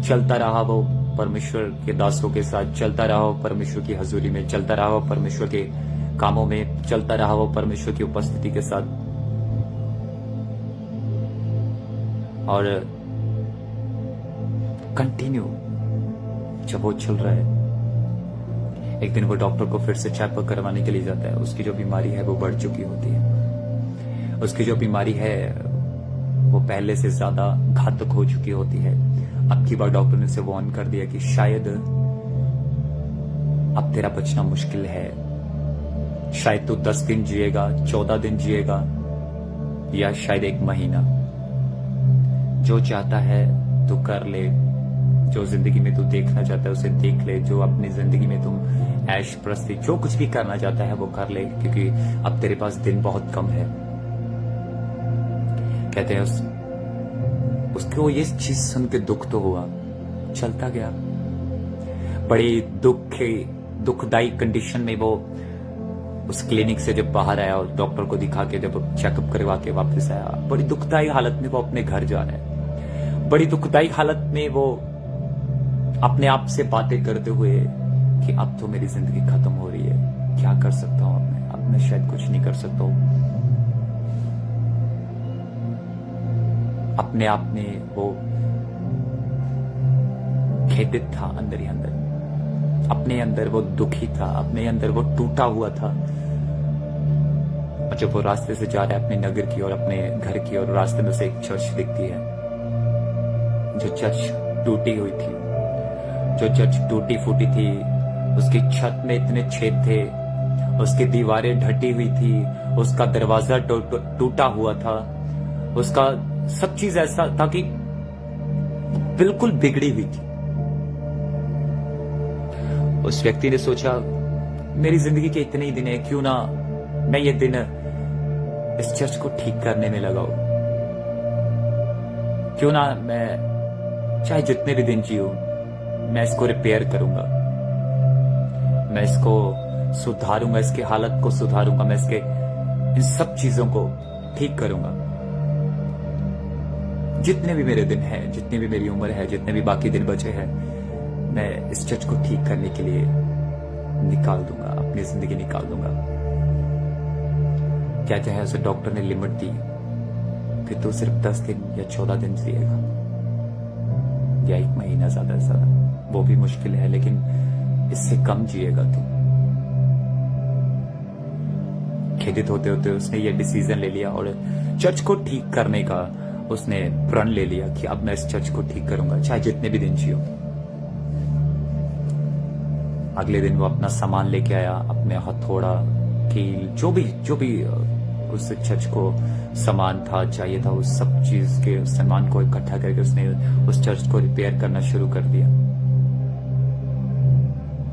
चलता रहा वो परमेश्वर के दासों के साथ, चलता रहा वो परमेश्वर की हजूरी में, चलता रहा वो परमेश्वर के कामों में, चलता रहा वो परमेश्वर की उपस्थिति के साथ। और कंटिन्यू जब वो चल रहा है, एक दिन वो डॉक्टर को फिर से चेकअप करवाने के लिए जाता है। उसकी जो बीमारी है वो बढ़ चुकी होती है, उसकी जो बीमारी है वो पहले से ज्यादा घातक हो चुकी होती है। अब की बार डॉक्टर ने उसे वार्न कर दिया कि शायद अब तेरा बचना मुश्किल है, शायद तू 10 दिन जिएगा, 14 दिन जिएगा, या शायद 1 महीना। जो चाहता है तू कर ले, जो जिंदगी में तू देखना चाहता है उसे देख ले, जो अपनी जिंदगी में तुम ऐश प्रस्ती जो कुछ भी करना चाहता है वो कर ले, क्योंकि अब तेरे पास दिन बहुत कम है। कहते हैं उसको ये चीज सुन के दुख तो हुआ, चलता गया। बड़ी दुखदायी कंडीशन में वो उस क्लिनिक से जब बाहर आया और डॉक्टर को दिखा के जब चेकअप करवा के वापस आया, बड़ी दुखदायी हालत में वो अपने घर जा रहा है। बड़ी दुखदायी हालत में वो अपने आप से बातें करते हुए कि अब तो मेरी जिंदगी खत्म हो रही है, क्या कर सकता हूं अब मैं शायद कुछ नहीं कर सकता हूं। अपने आप में वो खेदित था, अंदर ही अंदर अपने अंदर वो दुखी था, अपने अंदर वो टूटा हुआ था। और जब वो रास्ते से जा रहा है अपने नगर की ओर, अपने घर की ओर, रास्ते में से एक चर्च दिखती है, जो चर्च टूटी हुई थी, जो चर्च टूटी फूटी थी। उसकी छत में इतने छेद थे, उसकी दीवारें ढटी हुई थी, उसका दरवाजा टूटा हुआ था, उसका सब चीज ऐसा था कि बिल्कुल बिगड़ी हुई थी। उस व्यक्ति ने सोचा, मेरी जिंदगी के इतने ही दिन है, क्यों ना मैं ये दिन इस चर्च को ठीक करने में लगाऊं, क्यों ना मैं चाहे जितने भी दिन जीऊं मैं इसको रिपेयर करूंगा, मैं इसको सुधारूंगा, इसके हालत को सुधारूंगा, मैं इसके इन सब चीजों को ठीक करूंगा। जितने भी मेरे दिन हैं, जितनी भी मेरी उम्र है, जितने भी बाकी दिन बचे हैं, मैं इस चर्च को ठीक करने के लिए निकाल दूंगा। अपनी जिंदगी निकाल दूंगा। कहते हैं उसे डॉक्टर ने लिमिट दी कि तू सिर्फ 10 दिन या 14 दिन जिएगा या 1 महीना, ज्यादा से ज्यादा, वो भी मुश्किल है, लेकिन इससे कम जिएगा तू। खेदित होते होते उसने ये डिसीजन ले लिया और चर्च को ठीक करने का उसने प्रण ले लिया कि अब मैं इस चर्च को ठीक करूंगा, चाहे जितने भी दिन जियो। अगले दिन वो अपना सामान लेके आया, अपने हथौड़ा, कील, जो भी उस चर्च को सामान था, चाहिए था, उस सब चीज के सामान को इकट्ठा करके उसने उस चर्च को रिपेयर करना शुरू कर दिया।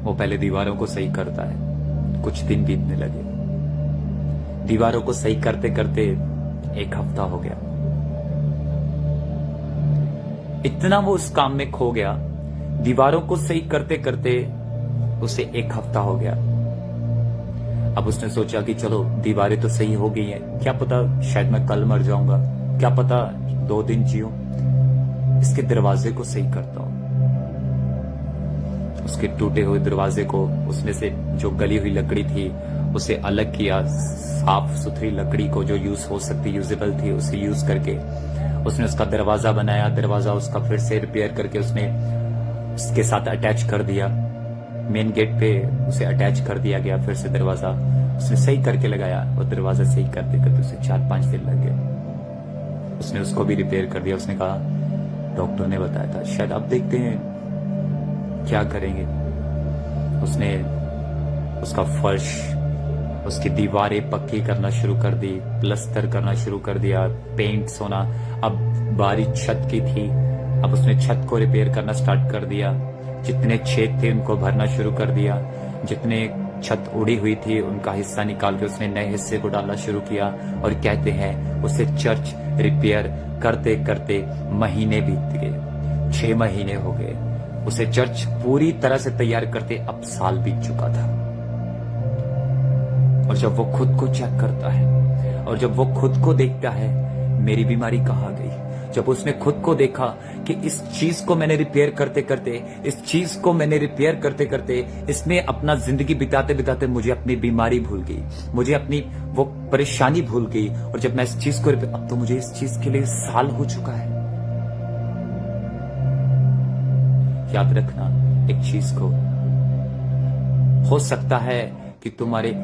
वो पहले दीवारों को सही करता है। कुछ दिन बीतने लगे, दीवारों को सही करते करते 1 हफ्ता हो गया। इतना वो उस काम में खो गया, दीवारों को सही करते करते उसे 1 हफ्ता हो गया। अब उसने सोचा कि चलो दीवारें तो सही हो गई हैं, क्या पता शायद मैं कल मर जाऊंगा, क्या पता 2 दिन जियो, इसके दरवाजे को सही करता हूं। उसके टूटे हुए दरवाजे को, उसमें से जो गली हुई लकड़ी थी उसे अलग किया, साफ सुथरी लकड़ी को जो यूज हो सकती, यूजेबल थी, उसे यूज करके उसने उसका दरवाजा बनाया। दरवाजा उसका फिर से रिपेयर करके उसने उसके साथ अटैच कर दिया। मेन गेट पे उसे अटैच कर दिया गया। फिर से दरवाजा उसने सही करके लगाया और दरवाजा सही करते करते उसे 4-5 दिन लग गए। उसने उसको भी रिपेयर कर दिया। उसने कहा डॉक्टर ने बताया था, शायद अब देखते हैं क्या करेंगे। उसने उसका फर्श, उसकी दीवारें पक्की करना शुरू कर दी, प्लस्तर करना शुरू कर दिया, पेंट सोना। अब बारी छत की थी, अब उसने छत को रिपेयर करना स्टार्ट कर दिया। जितने छेद थे उनको भरना शुरू कर दिया। जितने छत उड़ी हुई थी उनका हिस्सा निकाल के उसने नए हिस्से को डालना शुरू किया। और कहते हैं उसे चर्च रिपेयर करते करते महीने बीत गए, 6 महीने हो गए। उसे चर्च पूरी तरह से तैयार करते अब साल बीत चुका था। और जब वो खुद को चेक करता है और जब वो खुद को देखता है, मेरी बीमारी कहाँ गई, जब उसने खुद को देखा कि इस चीज को मैंने रिपेयर करते करते इसमें अपना जिंदगी बिताते बिताते मुझे अपनी बीमारी भूल गई, मुझे अपनी वो परेशानी भूल गई। और जब मैं इस चीज को अब तो मुझे इस चीज के लिए साल हो चुका है। याद रखना एक चीज को, हो सकता है कि तुम्हारे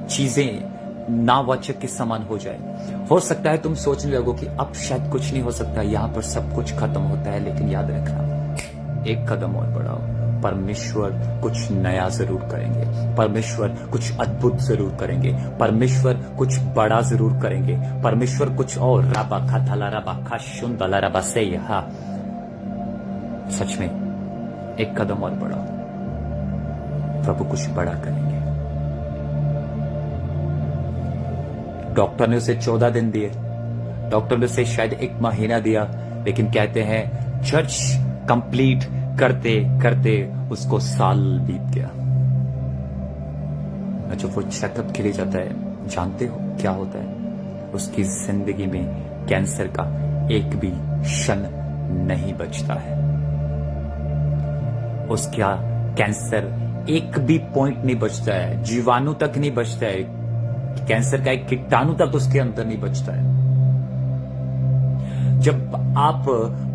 चीजें नावाचक के समान हो जाए। हो सकता है तुम सोचने लगो कि अब शायद कुछ नहीं हो सकता, यहां पर सब कुछ खत्म होता है। लेकिन याद रखना, एक कदम और बढ़ाओ। परमेश्वर कुछ नया जरूर करेंगे, परमेश्वर कुछ अद्भुत जरूर करेंगे, परमेश्वर कुछ बड़ा जरूर करेंगे, परमेश्वर कुछ और राबा खा थला राबा खा शुंदला राबा से यहा। सच में एक कदम और बढ़ाओ, प्रभु कुछ बड़ा करेंगे। डॉक्टर ने उसे 14 दिन दिए, डॉक्टर ने उसे शायद 1 महीना दिया, लेकिन कहते हैं चर्च कंप्लीट करते करते उसको साल बीत गया। जब वो चेकअप के लिए जाता है, जानते हो क्या होता है? उसकी जिंदगी में कैंसर का एक भी क्षण नहीं बचता है। उसका कैंसर एक भी पॉइंट नहीं बचता है, जीवाणु तक नहीं बचता है, कैंसर का एक कीटाणु तक उसके अंदर नहीं बचता है। जब आप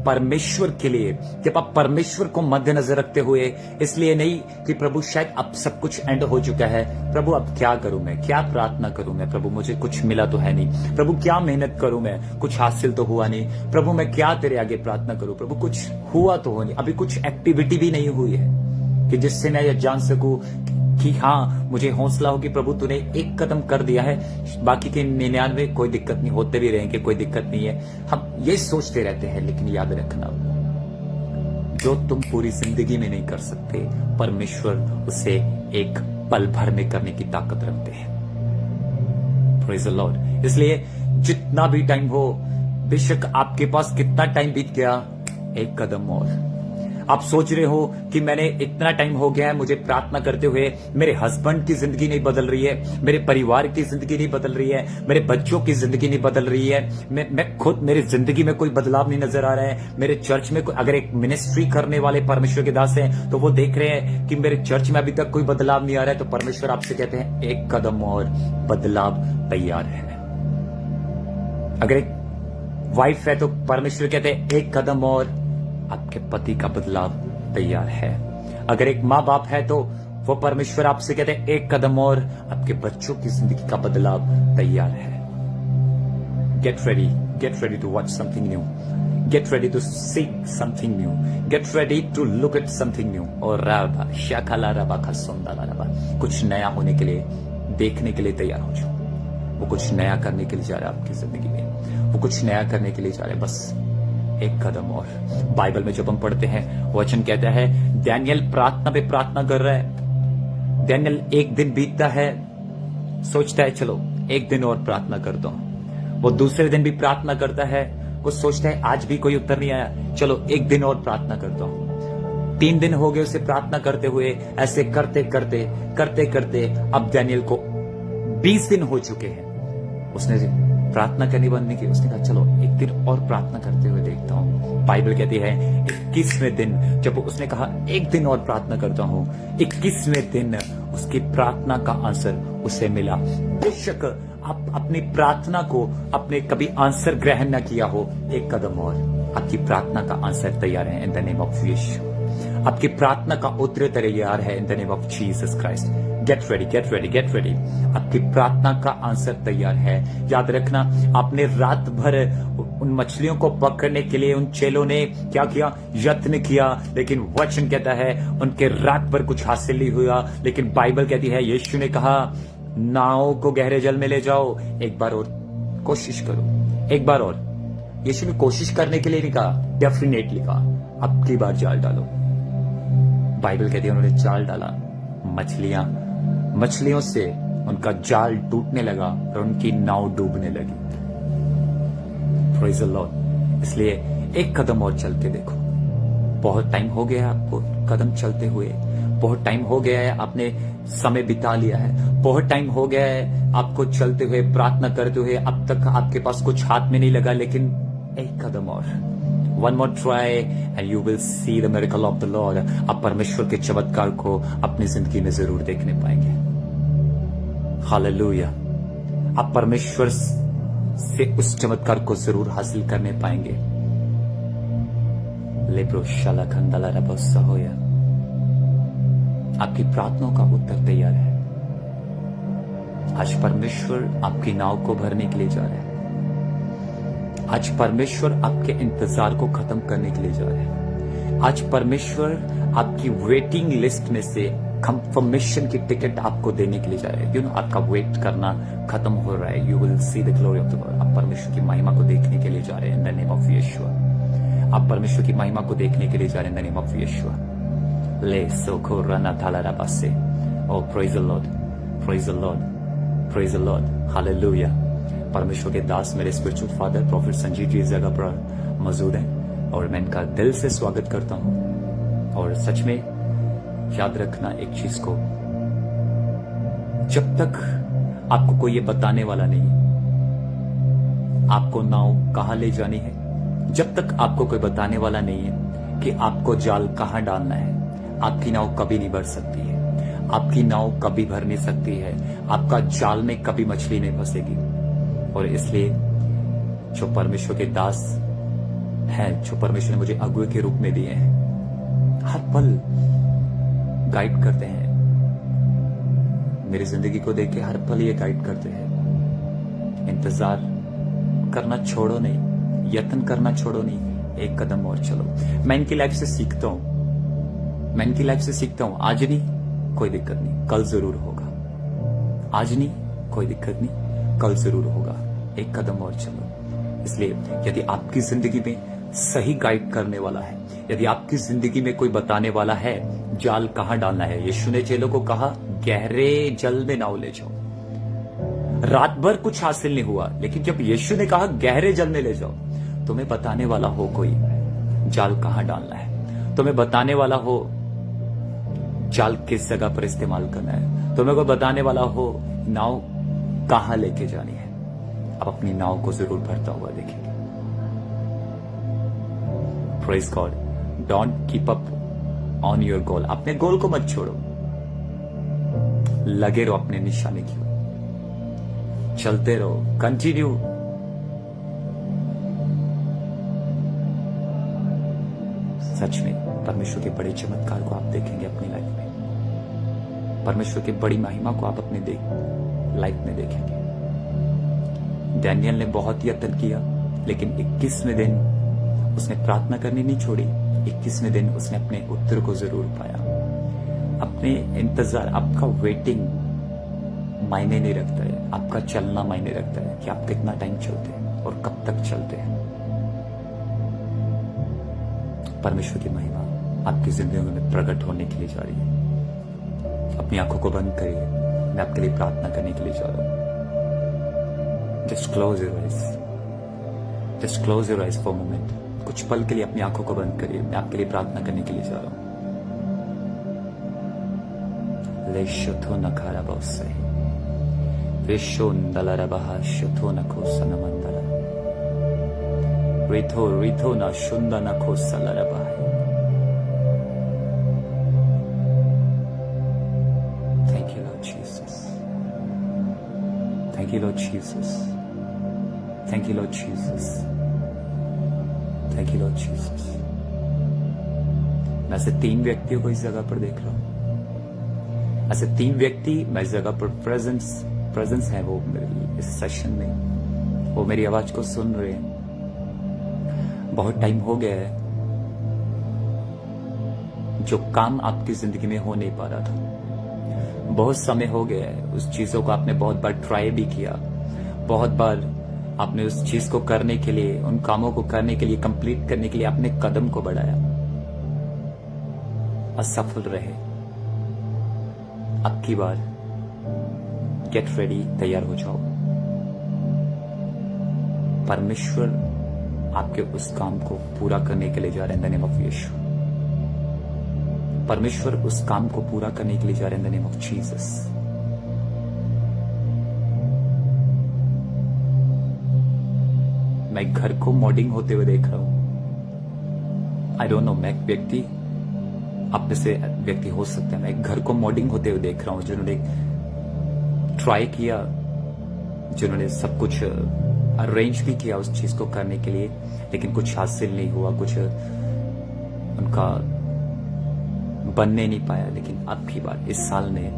परमेश्वर के लिए, जब आप परमेश्वर को मद्देनजर रखते हुए, इसलिए नहीं कि प्रभु शायद अब सब कुछ एंड हो चुका है, प्रभु अब क्या करूं मैं, क्या प्रार्थना करूं मैं, प्रभु मुझे कुछ मिला तो है नहीं, प्रभु क्या मेहनत करूं मैं, कुछ हासिल तो हुआ नहीं, प्रभु मैं क्या तेरे आगे प्रार्थना करूं, प्रभु कुछ हुआ तो हो नहीं, अभी कुछ एक्टिविटी भी नहीं हुई है कि जिससे मैं यह जान सकूं कि हाँ मुझे हौसला हो कि प्रभु तूने एक कदम कर दिया है, बाकी के 99 कोई दिक्कत नहीं, होते भी रहेंगे, कोई दिक्कत नहीं है। हम ये सोचते रहते हैं, लेकिन याद रखना, जो तुम पूरी जिंदगी में नहीं कर सकते, परमेश्वर उसे एक पल भर में करने की ताकत रखते हैं। Praise the Lord. इसलिए जितना भी टाइम हो, बेशक आपके पास कितना टाइम बीत गया, एक कदम और, आप सोच रहे हो कि मैंने इतना टाइम हो गया है मुझे प्रार्थना करते हुए, मेरे हस्बैंड की जिंदगी नहीं बदल रही है, मेरे परिवार की जिंदगी नहीं बदल रही है, मेरे बच्चों की जिंदगी नहीं बदल रही है, मैं खुद मेरी जिंदगी में कोई बदलाव नहीं नजर आ रहा है, मेरे चर्च में अगर एक मिनिस्ट्री करने वाले परमेश्वर के दास हैं तो वो देख रहे हैं कि मेरे चर्च में अभी तक कोई बदलाव नहीं आ रहा है, तो परमेश्वर आपसे कहते हैं एक कदम और, बदलाव तैयार है। अगर एक वाइफ है तो परमेश्वर कहते हैं एक कदम और, आपके पति का बदलाव तैयार है। अगर एक माँ बाप है तो वो परमेश्वर आपसे कहते हैं एक कदम और, आपके बच्चों की जिंदगी का बदलाव तैयार है। Get ready to watch something new, get ready to see something new, get ready to look at something new. और राबा शाखाला राबा खसुंदाला राबा, कुछ नया होने के लिए, देखने के लिए तैयार हो जाओ। वो कुछ नया करने के लिए जा रहा है आपकी जिंदगी में, वो कुछ नया करने के लिए जा रहे हैं, बस एक कदम और। बाइबल में जब हम पढ़ते हैं, वचन कहता है डैनियल प्रार्थना पे प्रार्थना कर रहा है। डैनियल एक दिन बीतता है, सोचता है चलो एक दिन और प्रार्थना करता हूं। वो दूसरे दिन भी प्रार्थना करता है, वो सोचता है आज भी कोई उत्तर नहीं आया, चलो एक दिन और प्रार्थना करता हूं। 3 दिन हो गए उसे प्रार्थना करते हुए, ऐसे करते करते करते करते अब डैनियल को 20 दिन हो चुके हैं। उसने प्रार्थना करनी बंद नहीं की, उसने कहा चलो एक दिन और प्रार्थना करते हुए देखता हूं। बाइबल कहती है 21वें दिन जब उसने कहा एक दिन और प्रार्थना करता हूं, 21वें दिन उसकी प्रार्थना का आंसर उसे मिला। बेशक आप अपनी प्रार्थना को अपने कभी आंसर ग्रहण न किया हो, एक कदम और, आपकी प्रार्थना का आंसर तैयार है इन द नेम ऑफ यीशु। आपकी प्रार्थना का उत्तर तैयार है इन the name of Jesus Christ. Get ready, get ready, get ready. आपकी प्रार्थना का आंसर तैयार है। याद रखना, आपने रात भर उन मछलियों को पकड़ने के लिए उन चेलों ने क्या किया, यत्न किया, लेकिन वचन कहता है उनके रात भर कुछ हासिल नहीं हुआ। लेकिन बाइबल कहती है यीशु ने कहा नाव को गहरे जल में ले जाओ, एक बार और कोशिश करो, एक बार और। यीशु ने कोशिश करने के लिए नहीं कहा, डेफिनेटली कहा अब की बार जाल डालो। बाइबल कहती है उन्होंने जाल डाला, मछलियों से उनका जाल टूटने लगा और उनकी नाव डूबने लगी। Praise the Lord. इसलिए एक कदम और चल के देखो। बहुत टाइम हो गया है आपको कदम चलते हुए, बहुत टाइम हो गया है आपने समय बिता लिया है, बहुत टाइम हो गया है आपको चलते हुए, प्रार्थना करते हुए, अब तक आपके पास कुछ हाथ में नहीं लगा, लेकिन एक कदम और, one more try and you will see the miracle of the Lord. आप परमेश्वर के चमत्कार को अपनी जिंदगी में जरूर देखने पाएंगे। हालेलुया। आप परमेश्वर से उस चमत्कार को जरूर हासिल करने पाएंगे। लेब्रो शाला खंदाला रबोसा होया। आपकी प्रार्थनाओं का उत्तर तैयार है। आज परमेश्वर आपकी नाव को भरने के लिए जा रहे हैं। आज परमेश्वर आपके इंतजार को खत्म करने के लिए जा रहे हैं। आज परमेश्वर आपकी वेटिंग लिस्ट में से कंफर्मेशन की टिकट आपको देने के लिए जा रहे हैं। आपका वेट करना खत्म हो रहा है। You will see the glory of the Lord. आप परमेश्वर की महिमा को देखने के लिए जा रहे हैं in the name of Yeshu. आप परमेश्वर की महिमा को देखने के लिए जा रहे हैं in the name of Yeshu. ले सोको रना थाला रबासे। O praise the lord, praise the lord, praise the lord. Hallelujah. परमेश्वर के दास मेरे spiritual father prophet Sanjeev ji इस जगह पर मौजूद हैं और मैं इनका दिल से स्वागत करता हूं। और सच में याद रखना एक चीज को, जब तक आपको कोई ये बताने वाला नहीं आपको नाव कहां ले जानी है, जब तक आपको कोई बताने वाला नहीं है कि आपको जाल कहां डालना है, आपकी नाव कभी नहीं भर सकती है। आपकी नाव कभी भर नहीं सकती है। आपका जाल में कभी मछली नहीं फंसेगी। और इसलिए जो परमेश्वर के दास हैं, जो परमेश्वर ने मुझे अगुए के रूप में दिए हैं, हर पल गाइड करते हैं। मेरी जिंदगी को देख के हर पल ये गाइड करते हैं। इंतजार करना छोड़ो नहीं, यत्न करना छोड़ो नहीं, एक कदम और चलो। मैं इनकी लाइफ से सीखता हूं, मैं इनकी लाइफ से सीखता हूं। आज नहीं कोई दिक्कत नहीं, कल जरूर होगा। आज नहीं कोई दिक्कत नहीं, कल जरूर होगा। एक कदम और चलो। इसलिए यदि आपकी जिंदगी में सही गाइड करने वाला है, यदि आपकी जिंदगी में कोई बताने वाला है जाल कहां डालना है, यीशु ने चेलों को कहा गहरे जल में नाव ले जाओ। रात भर कुछ हासिल नहीं हुआ, लेकिन जब यीशु ने कहा गहरे जल में ले जाओ, तुम्हें बताने वाला हो कोई जाल कहां डालना है, तुम्हें बताने वाला हो चाल किस जगह पर इस्तेमाल करना है, तुम्हें को बताने वाला हो नाव कहां लेके जानी है, आप अपनी नाव को जरूर भरता हुआ देखेंगे। Praise God. Don't keep up on your goal. अपने गोल को मत छोड़ो, लगे रहो अपने निशाने की ओर, चलते रहो, कंटिन्यू। सच में परमेश्वर के बड़े चमत्कार को आप देखेंगे अपनी लाइफ में, परमेश्वर की बड़ी महिमा को आप अपने लाइफ में देखेंगे। डैनियल ने बहुत यत्न किया, लेकिन 21वें दिन उसने प्रार्थना करनी नहीं छोड़ी। 21वें दिन उसने अपने उत्तर को जरूर पाया। अपने इंतजार, आपका वेटिंग मायने नहीं रखता है, आपका चलना मायने रखता है कि आप कितना टाइम चलते हैं और कब तक चलते हैं। परमेश्वर की महिमा आपकी जिंदगी में प्रकट होने के लिए जा रही है। अपनी आंखों को बंद करिए, मैं आपके लिए प्रार्थना करने के लिए जा रहा हूं। Just close your eyes, just close your eyes for moment. कुछ पल के लिए अपनी आंखों को बंद करिए, मैं आपके लिए प्रार्थना करने के लिए जा रहा हूं। ले शथो नखारा बहुत सही, विशो नलरा बहा शथो नको सनमंदरा, रिथो रिथो ना शुंदा ना खो सलरा बहा। Thank you lord Jesus, thank you lord Jesus, thank you lord Jesus, thank you lord Jesus. मैं ऐसे 3 व्यक्तियों को इस जगह पर देख रहा हूं, ऐसे 3 व्यक्ति मैं इस जगह पर प्रेजेंस है, वो मेरी इस सेशन में, वो मेरी आवाज को सुन रहे हैं। बहुत टाइम हो गया है जो काम आपकी जिंदगी में हो नहीं पा रहा था, बहुत समय हो गया है उस चीजों को आपने बहुत बार ट्राई भी किया, बहुत बार आपने उस चीज को करने के लिए, उन कामों को करने के लिए, कंप्लीट करने के लिए आपने कदम को बढ़ाया, असफल रहे। अब की बार गेट रेडी, तैयार हो जाओ। परमेश्वर आपके उस काम को पूरा करने के लिए जा रहे हैं, इन द नेम ऑफ यीशु। परमेश्वर उस काम को पूरा करने के लिए जा रहे हैं, in the name of Jesus. मैं घर को मॉडिंग होते हुए देख रहा हूं। आई डोंट नो, मैं एक व्यक्ति, आप में से व्यक्ति हो सकते हैं, मैं एक घर को मॉडिंग होते हुए देख रहा हूं, जिन्होंने ट्राई किया, जिन्होंने सब कुछ अरेंज भी किया उस चीज को करने के लिए, लेकिन कुछ हासिल नहीं हुआ, कुछ उनका बनने नहीं पाया। लेकिन अब की बार इस साल में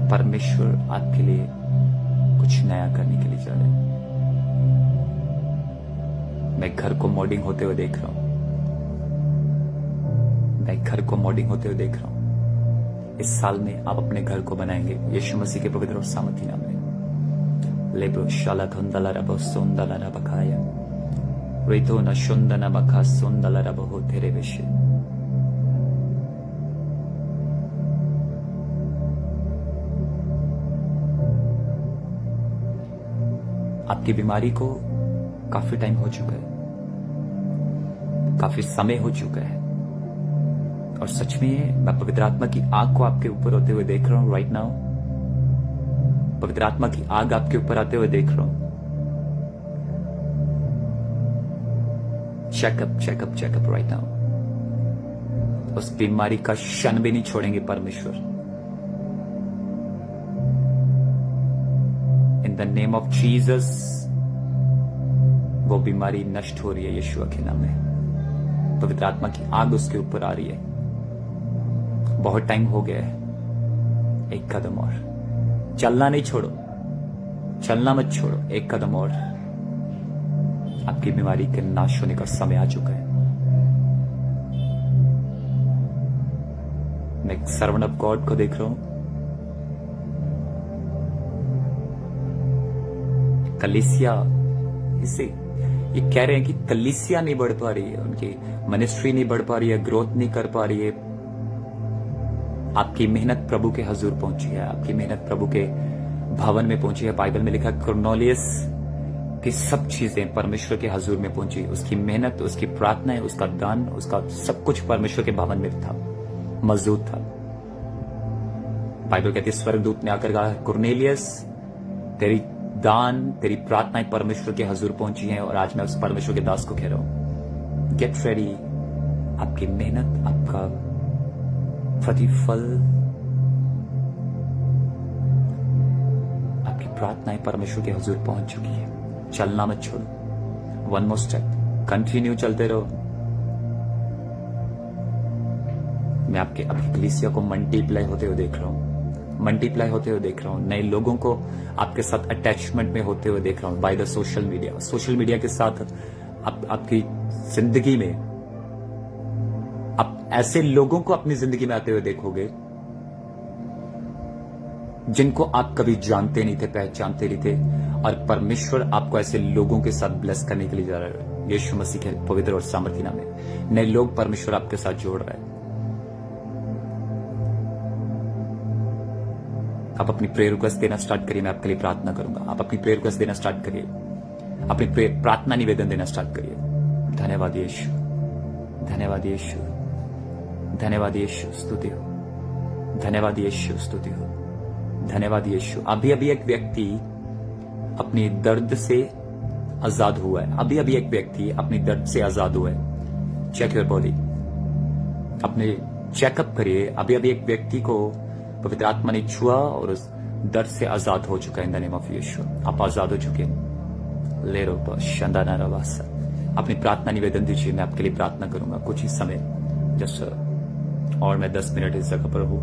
परमेश्वर आपके लिए कुछ नया करने के लिए जा रहे हैं। मैं घर को मॉडिंग होते हुए देख रहा हूं, मैं घर को मॉडिंग होते हुए देख रहा हूं। इस साल में आप अपने घर को बनाएंगे यीशु मसीह के पवित्र और सामर्थी नाम में। लेब्रो शाला धुंदला रबो सुंदला रबकाया, रितो न शुंदना बखा सुंदला रबो हो तेरे विषय। आपकी बीमारी को काफी टाइम हो चुका है, काफी समय हो चुका है, और सच में मैं पवित्र आत्मा की आग को आपके ऊपर होते हुए देख रहा हूं राइट नाउ। पवित्र आत्मा की आग आपके ऊपर आते हुए देख रहा हूं। Checkup checkup checkup right now. उस बीमारी का क्षण भी नहीं छोड़ेंगे परमेश्वर। In the name of Jesus वो बीमारी नष्ट हो रही है यीशु के नाम में। पवित्र आत्मा की आग उसके ऊपर आ रही है। बहुत टाइम हो गया है, एक कदम और। चलना नहीं छोड़ो, चलना मत छोड़ो, एक कदम और। आपकी बीमारी के नाश होने का समय आ चुका है। मैं सर्वेंट ऑफ गॉड को देख रहा हूं। कलीसिया, इसे ये कह रहे हैं कि कलीसिया नहीं बढ़ पा रही है, उनकी मिनिस्ट्री नहीं बढ़ पा रही है, ग्रोथ नहीं कर पा रही है। आपकी मेहनत प्रभु के हजूर पहुंची है, आपकी मेहनत प्रभु के भवन में पहुंची है। बाइबल में लिखा, कुरनेलियस आपकी सब चीजें परमेश्वर के हजूर में पहुंची। उसकी मेहनत, उसकी प्रार्थनाएं, उसका दान, उसका सब कुछ परमेश्वर के भवन में था, मौजूद था। बाइबल कहती है स्वर्गदूत ने आकर कहा, कुरनेलियस, तेरी दान, तेरी प्रार्थनाएं परमेश्वर के हजूर पहुंची हैं और आज मैं उस परमेश्वर के दास को कह रहा हूं, गेट रेडी। आपकी मेहनत, आपका प्रतिफल, आपकी प्रार्थनाएं परमेश्वर के हजूर पहुंच चुकी है। चलना मत छोड़ो। वन मोर स्टेप, कंटिन्यू चलते रहो। मैं आपके अपनी कलीसिया को मल्टीप्लाई होते हुए देख रहा हूं, मल्टीप्लाई होते हुए देख रहा हूं। नए लोगों को आपके साथ अटैचमेंट में होते हुए देख रहा हूं by the social media. Social media के साथ आपकी जिंदगी में आप ऐसे लोगों को अपनी जिंदगी में आते हुए देखोगे जिनको आप कभी जानते नहीं थे, पहचानते नहीं थे, और परमेश्वर आपको ऐसे लोगों के साथ ब्लेस करने के लिए जा रहा है। यीशु मसीह के पवित्र और सामर्थी नाम में नए लोग परमेश्वर आपके साथ जोड़ रहा है। आप अपनी प्रेयर रिक्वेस्ट देना स्टार्ट करिए, मैं आपके लिए प्रार्थना करूंगा। आप अपनी प्रेयर रिक्वेस्ट देना स्टार्ट करिए, अपनी प्रार्थना निवेदन देना स्टार्ट करिए। धन्यवाद यीशु, धन्यवाद यीशु, धन्यवाद यीशु, स्तुति हो। धन्यवाद यीशु, स्तुति हो। धन्यवाद यीशु। अभी अभी एक व्यक्ति अपनी दर्द से आजाद हुआ है। अभी अभी एक व्यक्ति अपनी दर्द से आजाद हुआ है। चेक योर बॉडी, अपने चेकअप करिए। अभी अभी एक व्यक्ति को पवित्र आत्मा ने छुआ और उस दर्द से आजाद हो चुका है। इन द नेम ऑफ यीशु आप आजाद हो चुके हैं। ले रो शंदाना रवासा। अपनी प्रार्थना निवेदन दीजिए, मैं आपके लिए प्रार्थना करूंगा कुछ ही समय, जस्ट और मैं 10 मिनट इस जगह पर हूं।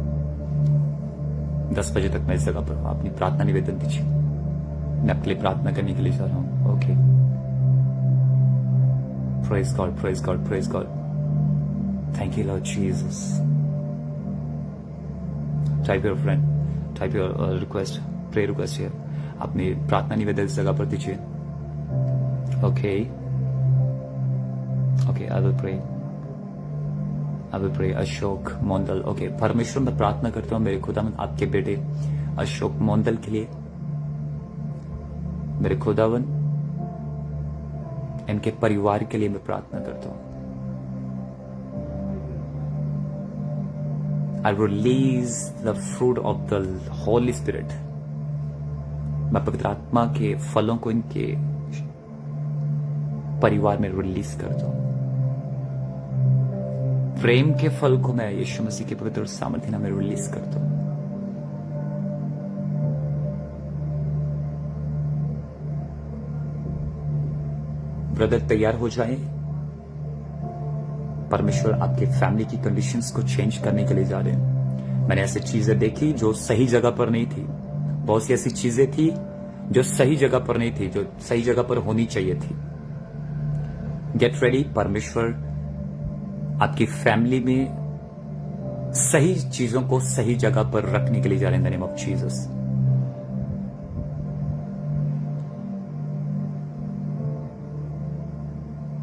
10 बजे तक मैं इस जगह पर हूं। अपनी प्रार्थना निवेदन दीजिए, मैं आपके लिए प्रार्थना करने के लिए जा रहा हूं। Okay, praise God, praise God, praise God. Thank you lord Jesus. Type your friend, type your request, prayer request here. अपनी प्रार्थना निवेदन इस जगह पर दीजिए। Okay okay, I will pray, I will pray. Ashok Mondal, okay. परमेश्वर मैं प्रार्थना करता हूं मेरे खुदावन आपके बेटे अशोक मोंदल के लिए। मेरे खुदावन इनके परिवार के लिए मैं प्रार्थना करता हूं। I release the fruit of the Holy Spirit. मैं पवित्र आत्मा के फलों को इनके परिवार में रिलीज करता हूं। प्रेम के फल को मैं यीशु मसीह के पवित्र और सामर्थ्य नाम में रिलीज करता हूं। ब्रदर तैयार हो जाए। परमेश्वर आपके फैमिली की कंडीशंस को चेंज करने के लिए जा रहे हैं। मैंने ऐसी चीजें देखी जो सही जगह पर नहीं थी। बहुत सी ऐसी चीजें थी जो सही जगह पर नहीं थी, जो सही जगह पर होनी चाहिए थी। Get ready. परमेश्वर आपकी फैमिली में सही चीजों को सही जगह पर रखने के लिए जा रहे हैं। In the name of Jesus.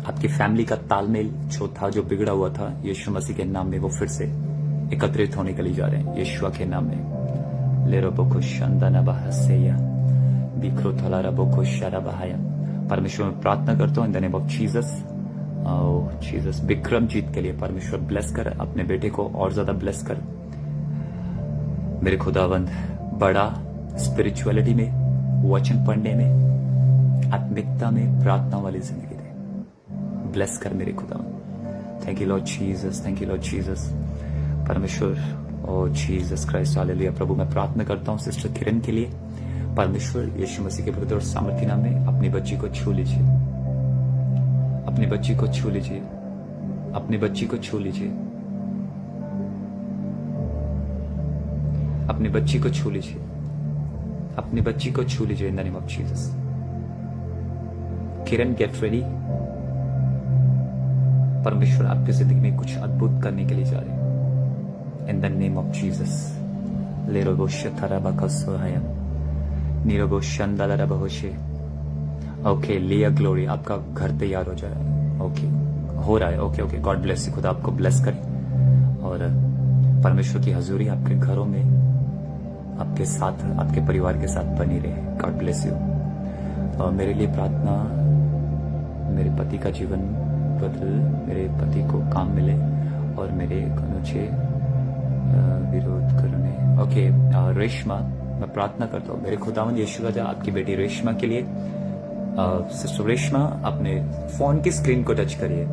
आपकी फैमिली का तालमेल जो था, जो बिगड़ा हुआ था, यीशु मसीह के नाम में वो फिर से एकत्रित होने के लिए जा रहे हैं, यीशु के नाम में। ले रबो शंदना बहसैया बिखरो थला रबो शरा बहाया। परमेश्वर में प्रार्थना करता हूं इन the name of Jesus. Jesus Vikramjit के लिए परमेश्वर ब्लेस कर, अपने बेटे को और ज्यादा ब्लेस कर। मेरे खुदावंद बड़ा स्पिरिचुअलिटी में, वचन पढ़ने में, आत्मिकता में, प्रार्थना वाली जिंदगी ब्लेस कर मेरे खुदा। Thank you lord Jesus, thank you lord Jesus. परमेश्वर ओ जीसस क्राइस्ट, हालेलुया। प्रभु मैं प्रार्थना करता हूं सिस्टर किरण के लिए। परमेश्वर यीशु मसीह के पवित्र और सामर्थ्य नाम में अपनी बच्ची को छू लीजिए, अपनी बच्ची को छू लीजिए, अपनी बच्ची को छू लीजिए, अपनी बच्ची को छू लीजिए, अपनी बच्ची को छू लीजिए इन the name of Jesus. Kiran get ready. परमेश्वर आपकी जिंदगी में कुछ अद्भुत करने के लिए जा रहे हैं in the name of Jesus. लेरोबो शतरबकसोहाया नीरोबो शंदलरबहोशे। ओके, लिया ग्लोरी, आपका घर तैयार हो जाए। ओके, हो रहा है। Okay okay, God bless you. खुदा आपको ब्लेस करे और परमेश्वर की हजूरी आपके घरों में, आपके साथ, आपके परिवार के साथ बनी रहे। God bless you. मेरे लिए प्रार्थना, मेरे पति का जीवन बदल, मेरे पति को काम मिले और मेरे कनुचे विरोध करने। ओके, रेशमा, मैं प्रार्थना करता हूँ मेरे खुदावंद यीशु राजा आपकी बेटी रेशमा के लिए। सिस्टर रेशमा, अपने फोन की स्क्रीन को टच करिए,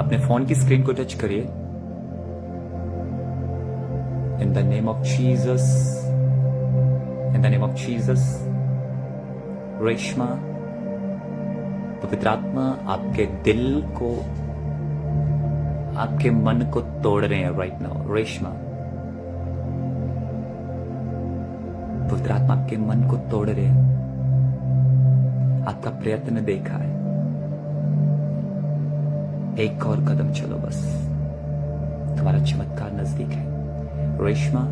अपने फोन की स्क्रीन को टच करिए। इन the name of Jesus, in the name of Jesus, Reshma, पवित्र आत्मा आपके दिल को, आपके मन को तोड़ रहे हैं राइट नाउ। रेशमा, पवित्र आत्मा आपके मन को तोड़ रहे हैं। आपका प्रयत्न देखा है, एक और कदम चलो बस, तुम्हारा चमत्कार नजदीक है। Reshma,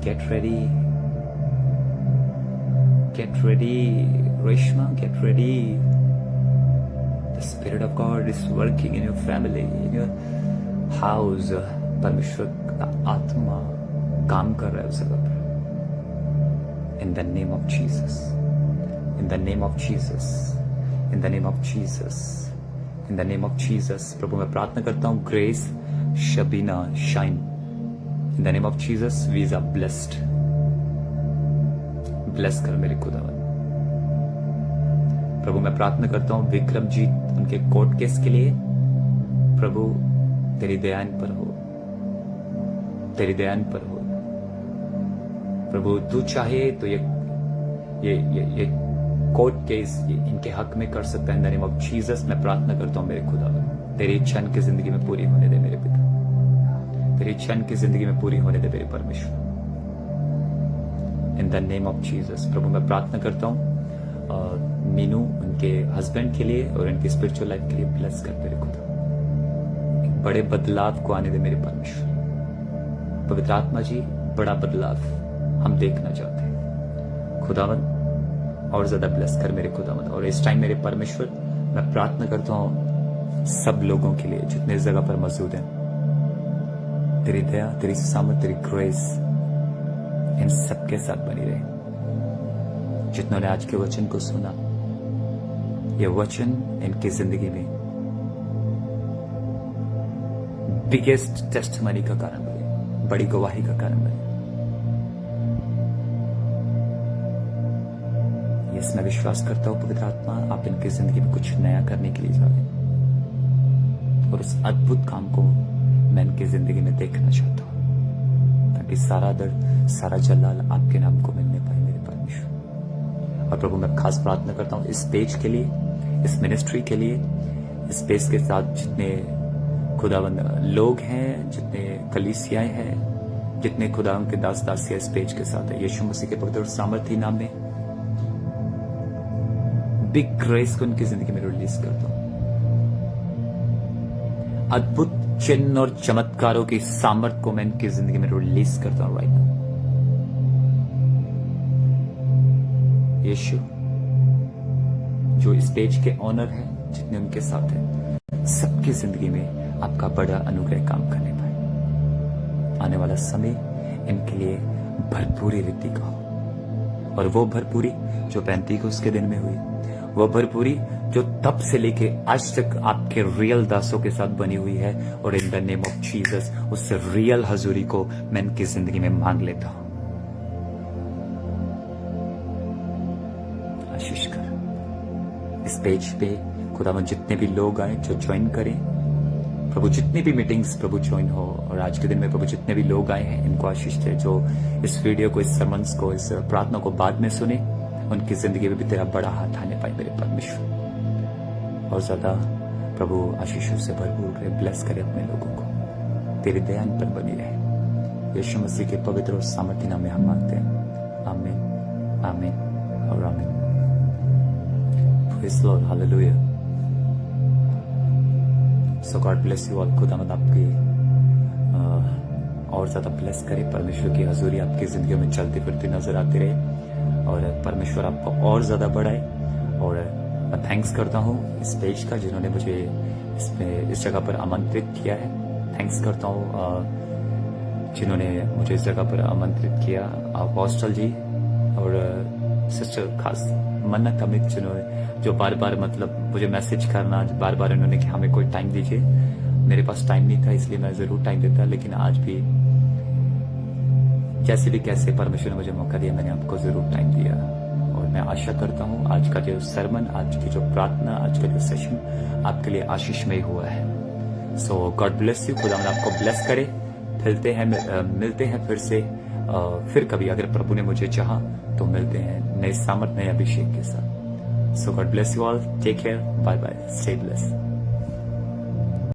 get ready, get ready, Reshma, get ready. The Spirit of God is working in your family, in your house. परमेश्वर का आत्मा काम कर रहा है उस जगह पर। In the name of Jesus, in the name of Jesus, in the name of Jesus, in the name of Jesus. प्रभु मैं प्रार्थना करता हूँ, grace, Shabina, shine, in the name of Jesus, we are blessed. Bless कर मेरे खुदावन। प्रभु मैं प्रार्थना करता हूं विक्रमजीत, उनके कोर्ट केस के लिए। प्रभु तेरी दया इन पर हो, तेरी दया इन पर हो। प्रभु तू चाहे तो ये कोर्ट केस इनके हक में कर सकता है। इन द नेम ऑफ जीसस मैं प्रार्थना करता हूं मेरे खुदावन, तेरी इच्छा इनकी जिंदगी में पूरी होने दे मेरे पिता, तेरी इच्छा इनकी जिंदगी में पूरी होने दे मेरे परमेश्वर। In the name of Jesus. प्रभु मैं प्रार्थना करता हूँ मीनू, उनके हस्बैंड के लिए और उनकी स्पिरिचुअल लाइफ के लिए ब्लेस कर मेरे खुदा, एक बड़े बदलाव को आने दे मेरे परमेश्वर। पवित्र आत्मा जी, बड़ा बदलाव हम देखना चाहते हैं खुदावन, और ज्यादा ब्लेस कर मेरे खुदावन। और इस टाइम मेरे परमेश्वर मैं प्रार्थना करता हूँ सब लोगों के लिए जितने इस जगह पर मौजूद हैं, तेरी दया, तेरी सामर्थ, तेरी ग्रेस इन सबके साथ बनी रहे। जितनों आज के वचन को सुना, यह वचन इनकी जिंदगी में बिगेस्ट टेस्टमनी का कारण बने, बड़ी गवाही का कारण बने। इसमें विश्वास करता हूं पवित्र आत्मा आप इनकी जिंदगी में कुछ नया करने के लिए जा रहे हैं, और उस अद्भुत काम को मैं इनकी जिंदगी में देखना चाहता हूं, ताकि सारा दर्द, सारा जलाल आपके नाम को मिलने पाए मेरे परमेश्वर। और प्रभु मैं खास प्रार्थना करता हूँ इस पेज के लिए, इस मिनिस्ट्री के लिए, इस पेज के साथ जितने खुदावंद लोग हैं, जितने कलीसियाएं हैं, जितने खुदावंद के दास दासियां इस पेज के साथ है, यीशु मसीह के पवित्र और सामर्थी नाम में बिग ग्रेस को उनकी जिंदगी में रिलीज करता हूं। अद्भुत चिन्ह और चमत्कारों की सामर्थ को मैं इनकी जिंदगी में रिलीज करता हूं राइट नाउ। यीशु जो इस पेज के ऑनर हैं, जितने उनके साथ हैं, सबकी जिंदगी में आपका बड़ा अनुग्रह काम करने पाए। आने वाला समय इनके लिए भरपूरी रीति का हो, और वो भरपूरी जो पेंतीकोस्त के दिन में हुई, वो भरपूरी जो तब से लेके आज तक आपके रियल दासों के साथ बनी हुई है। और इन द नेम ऑफ जीसस उस रियल हजूरी को मैं इनकी जिंदगी में मांग लेता हूं। आशीष कर इस पेज पे खुदावन, जितने भी लोग आए जो ज्वाइन करें प्रभु, जितनी भी मीटिंग्स प्रभु ज्वाइन हो, और आज के दिन में प्रभु जितने भी लोग आए हैं इनको आशीष दे। जो इस वीडियो को, इस सरमन्स को, इस प्रार्थना को बाद में सुने, उनकी जिंदगी में भी तेरा बड़ा हाथ आने पाए मेरे परमेश्वर। और ज्यादा प्रभु आशीषों से भरपूर करे, ब्लेस करे अपने लोगों को, तेरी दया इन पर बनी रहे। यीशु मसीह के पवित्र और सामर्थी नाम में हम मांगते हैं, आमीन, आमीन और आमीन। Praise Lord, hallelujah. So God bless you all. खुदावंद आपकी और ज्यादा ब्लेस करे, परमेश्वर की हजूरी आपकी जिंदगी में चलती फिरती नजर आती रहे, और परमेश्वर आपको और ज्यादा बढ़ाए। और मैं थैंक्स करता हूँ इस पेज का, जिन्होंने मुझे इस जगह पर आमंत्रित किया है। थैंक्स करता हूँ जिन्होंने मुझे इस जगह पर आमंत्रित किया, अपोस्टल जी, और सिस्टर खास मन्नत अमित जिन्होंने जो बार बार मतलब मुझे मैसेज करना, बार बार उन्होंने कि हमें कोई टाइम दीजिए। मेरे पास टाइम नहीं था, इसलिए मैं जरूर टाइम देता, लेकिन आज भी जैसे भी कैसे परमेश्वर ने मुझे मौका दिया, मैंने आपको जरूर टाइम दिया। और मैं आशा करता हूँ आज का जो सरमन, आज की जो प्रार्थना, आज का जो सेशन आपके लिए आशीषमय हुआ है। सो गॉड ब्लेस यू, खुदा आपको ब्लेस करे। मिलते हैं फिर से फिर कभी, अगर प्रभु ने मुझे चाहा तो मिलते हैं नए सामर्थ, नए अभिषेक के साथ। So God bless you all, take care, bye bye, stay bless.